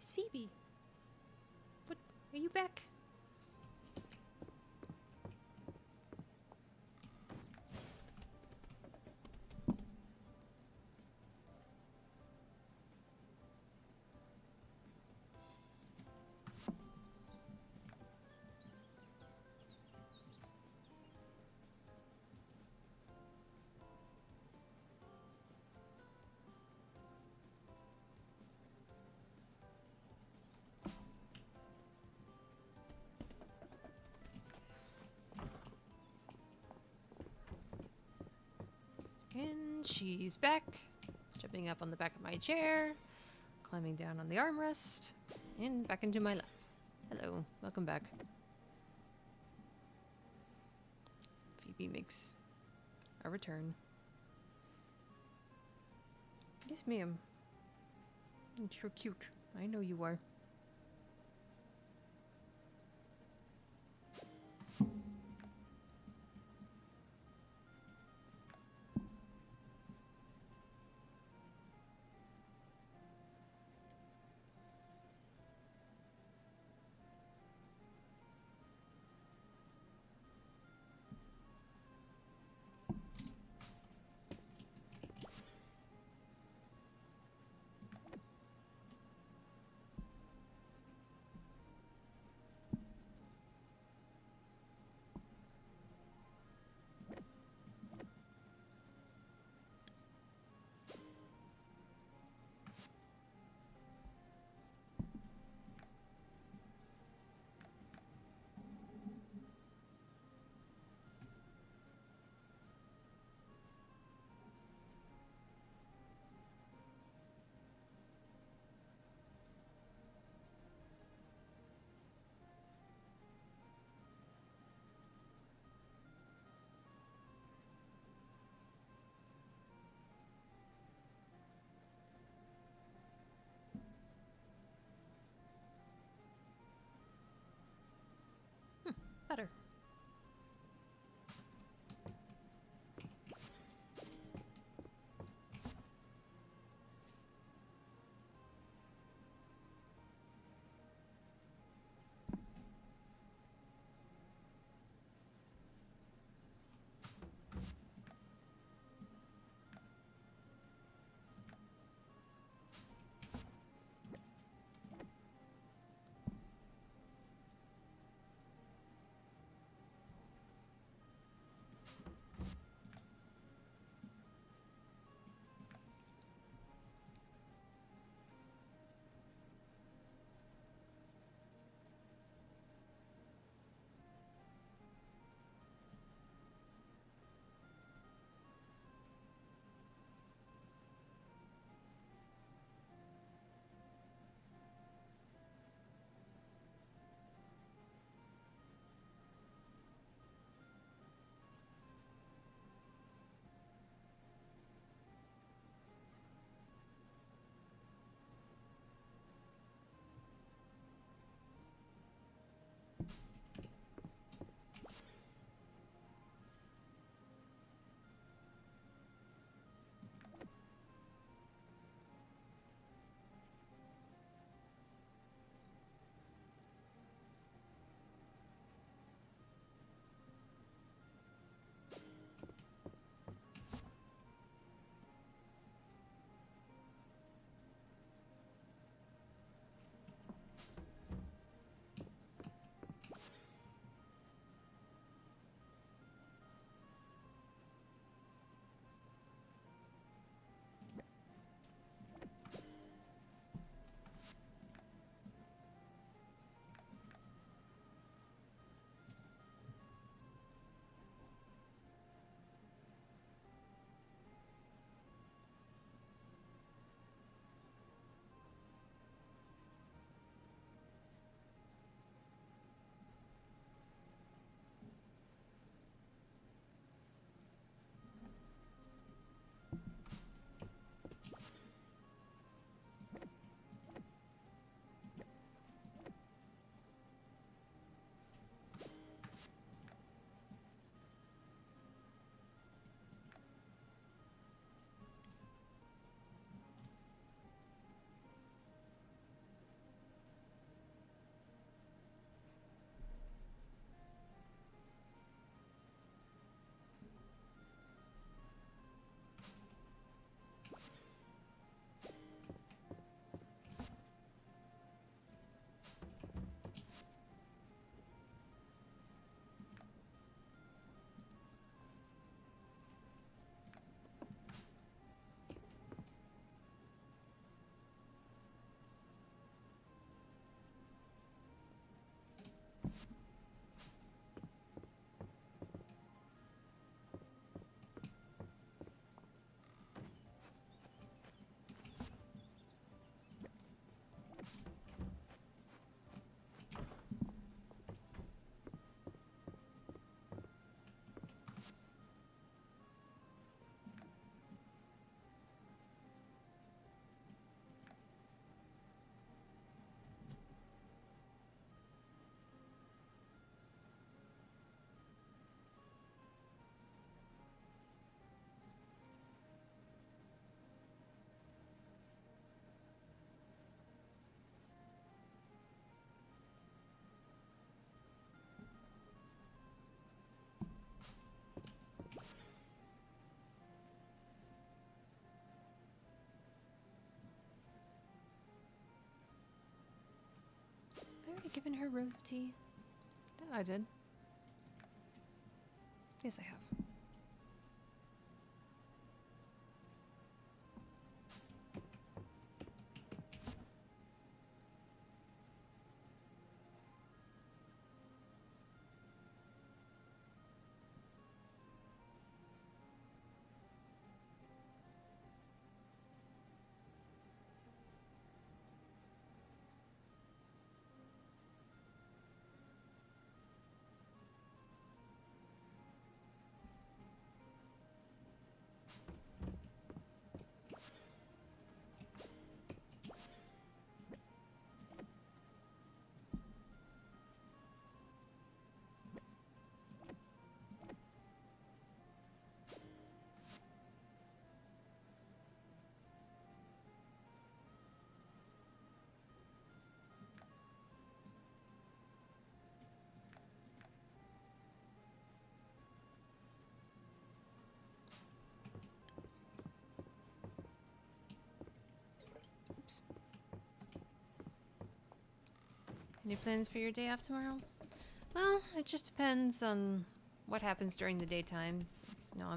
Miss Phoebe. What? Are you back? And she's back. Jumping up on the back of my chair, climbing down on the armrest, and back into my lap. Hello, welcome back. Phoebe makes a return. Yes, ma'am. You're sure cute. I know you are. better. I already given her rose tea? Yeah, I did. Yes, I have. Any plans for your day off tomorrow? Well, it just depends on what happens during the daytime. You know,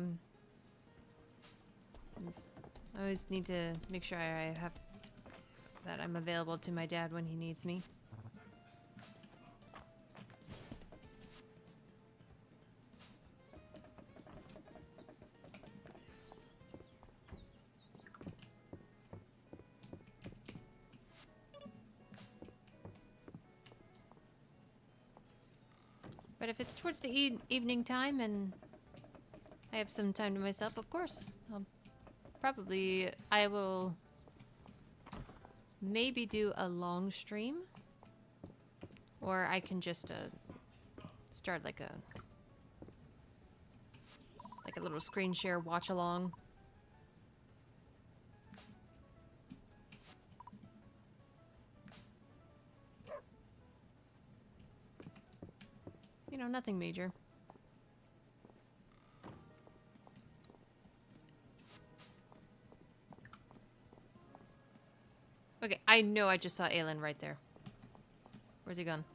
I always need to make sure that I'm available to my dad when he needs me. But if it's towards the evening time and I have some time to myself, of course, I will maybe do a long stream, or I can just start like a little screen share watch along. You know, nothing major. Okay, I know I just saw Aelin right there. Where's he gone?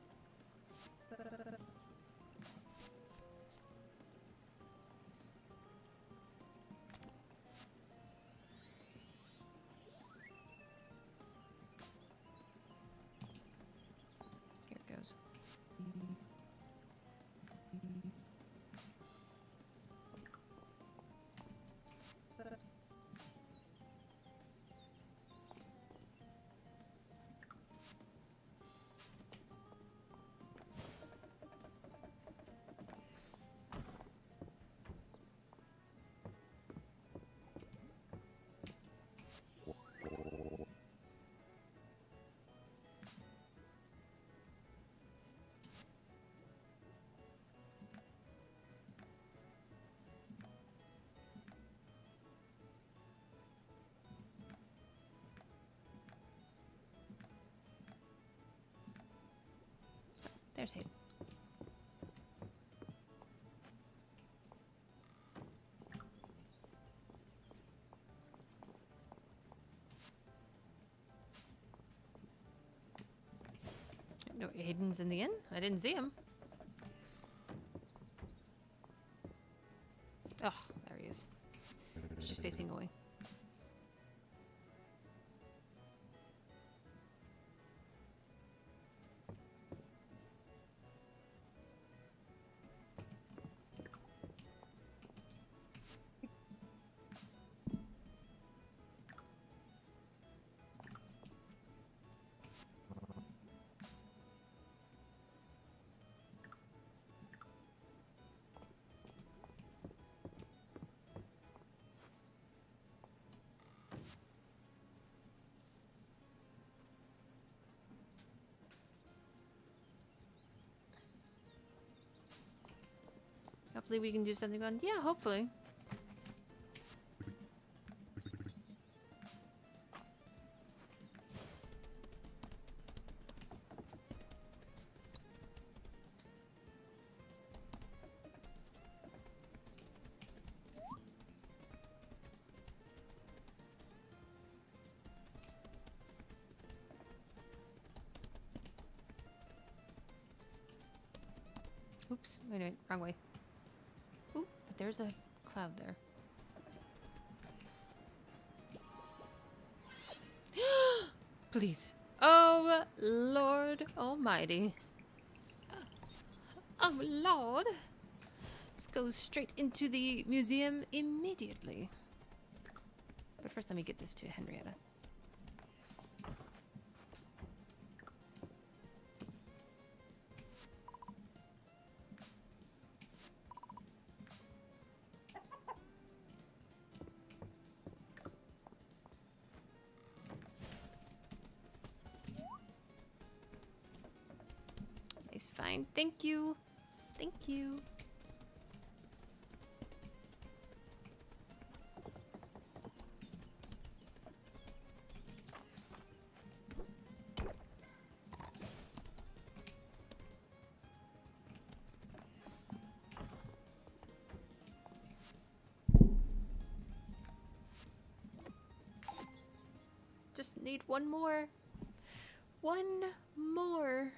Here it goes. There's Hayden. No, Hayden's in the inn? I didn't see him. Oh, there he is. He's just facing away. Hopefully we can do something on... Yeah, hopefully. Oops, wait, wrong way. Oop, but there's a cloud there. Please. Oh, Lord Almighty. Oh, Lord. Let's go straight into the museum immediately. But first, let me get this to Henrietta. It's fine. Thank you. Thank you. Just need one more. One more.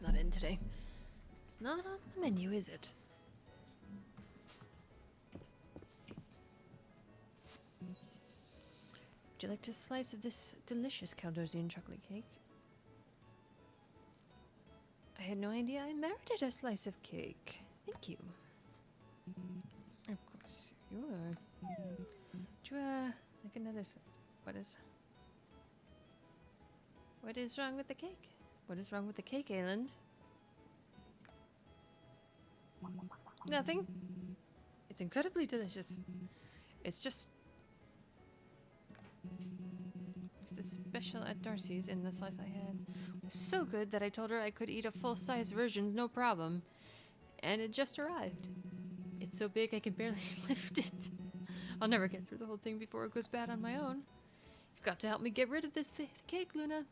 not in today. It's not on the menu, is it? Would you like a slice of this delicious Caldosian chocolate cake? I had no idea I merited a slice of cake. Thank you. Of course. You are. Would you, like another slice? What is wrong with the cake? What is wrong with the cake, Ayland? Nothing. It's incredibly delicious. It's just... There's this special at Darcy's in the slice I had. It was so good that I told her I could eat a full-size version, no problem. And it just arrived. It's so big I can barely lift it. I'll never get through the whole thing before it goes bad on my own. You've got to help me get rid of this cake, Luna.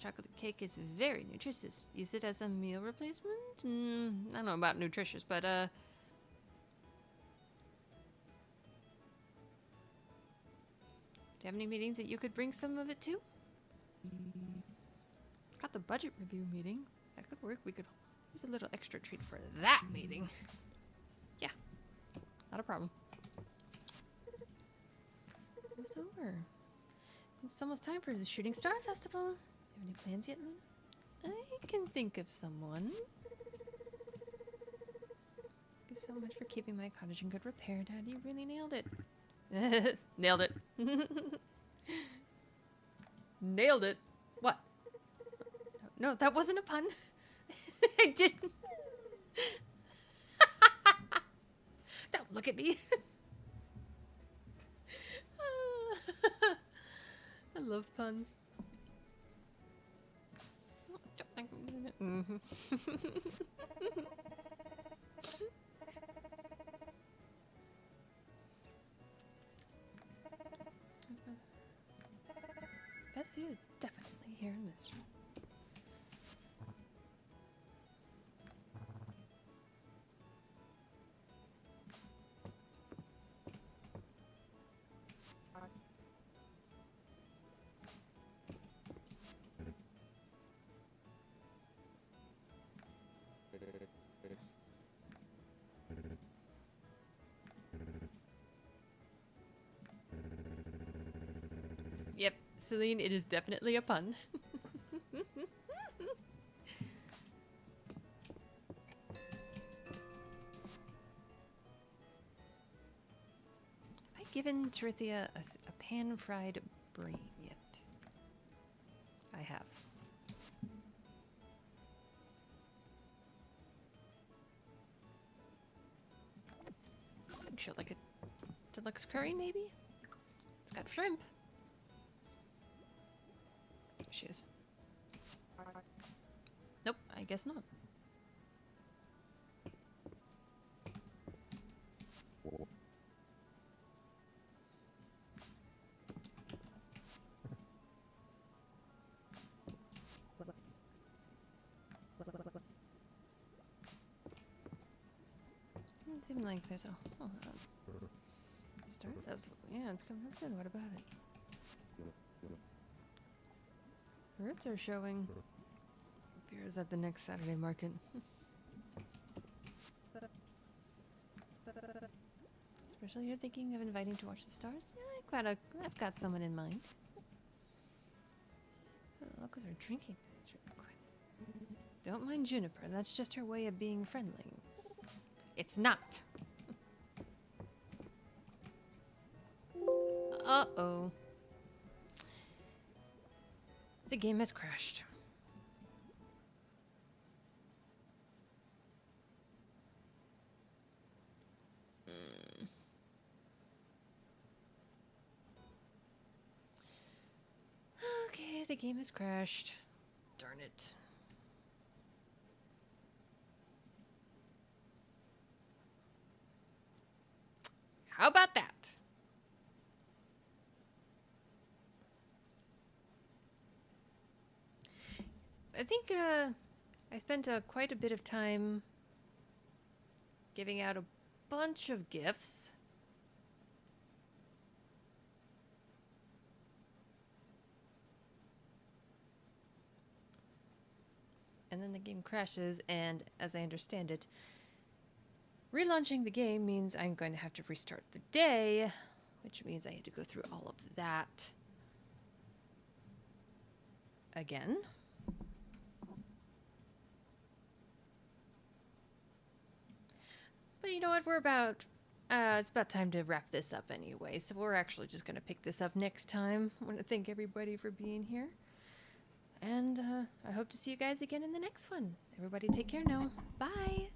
Chocolate cake is very nutritious. Use it as a meal replacement? I don't know about nutritious, but do you have any meetings that you could bring some of it to? Got the budget review meeting. That could work. We could use a little extra treat for that meeting. Yeah, not a problem. It's over. It's almost time for the Shooting Star Festival. Have any plans yet, Luna? I can think of someone. Thank you so much for keeping my cottage in good repair, Dad. You really nailed it. Nailed it. Nailed it. What? No, that wasn't a pun. I didn't. Don't look at me. I love puns. Best view is definitely here in Mistria. Yep, Celine, it is definitely a pun. Have I given Terithia a pan-fried brain yet? I have. I think she'll like a deluxe curry, maybe? It's got shrimp. There she is. Nope, I guess not. It seems like there's a Star Festival. Yeah, it's coming up soon. What about it? Roots are showing. Beers at the next Saturday market. Special you're thinking of inviting to watch the stars? Yeah, I've got someone in mind. The locals are drinking. That's really quick. Don't mind Juniper. That's just her way of being friendly. It's not. Uh-oh. The game has crashed. Okay, the game has crashed. Darn it. How about that? I think I spent quite a bit of time giving out a bunch of gifts. and then the game crashes, and as I understand it, relaunching the game means I'm going to have to restart the day, which means I had to go through all of that again. But you know what? It's about time to wrap this up anyway, so we're actually just going to pick this up next time. I want to thank everybody for being here. And I hope to see you guys again in the next one. Everybody take care now. Bye!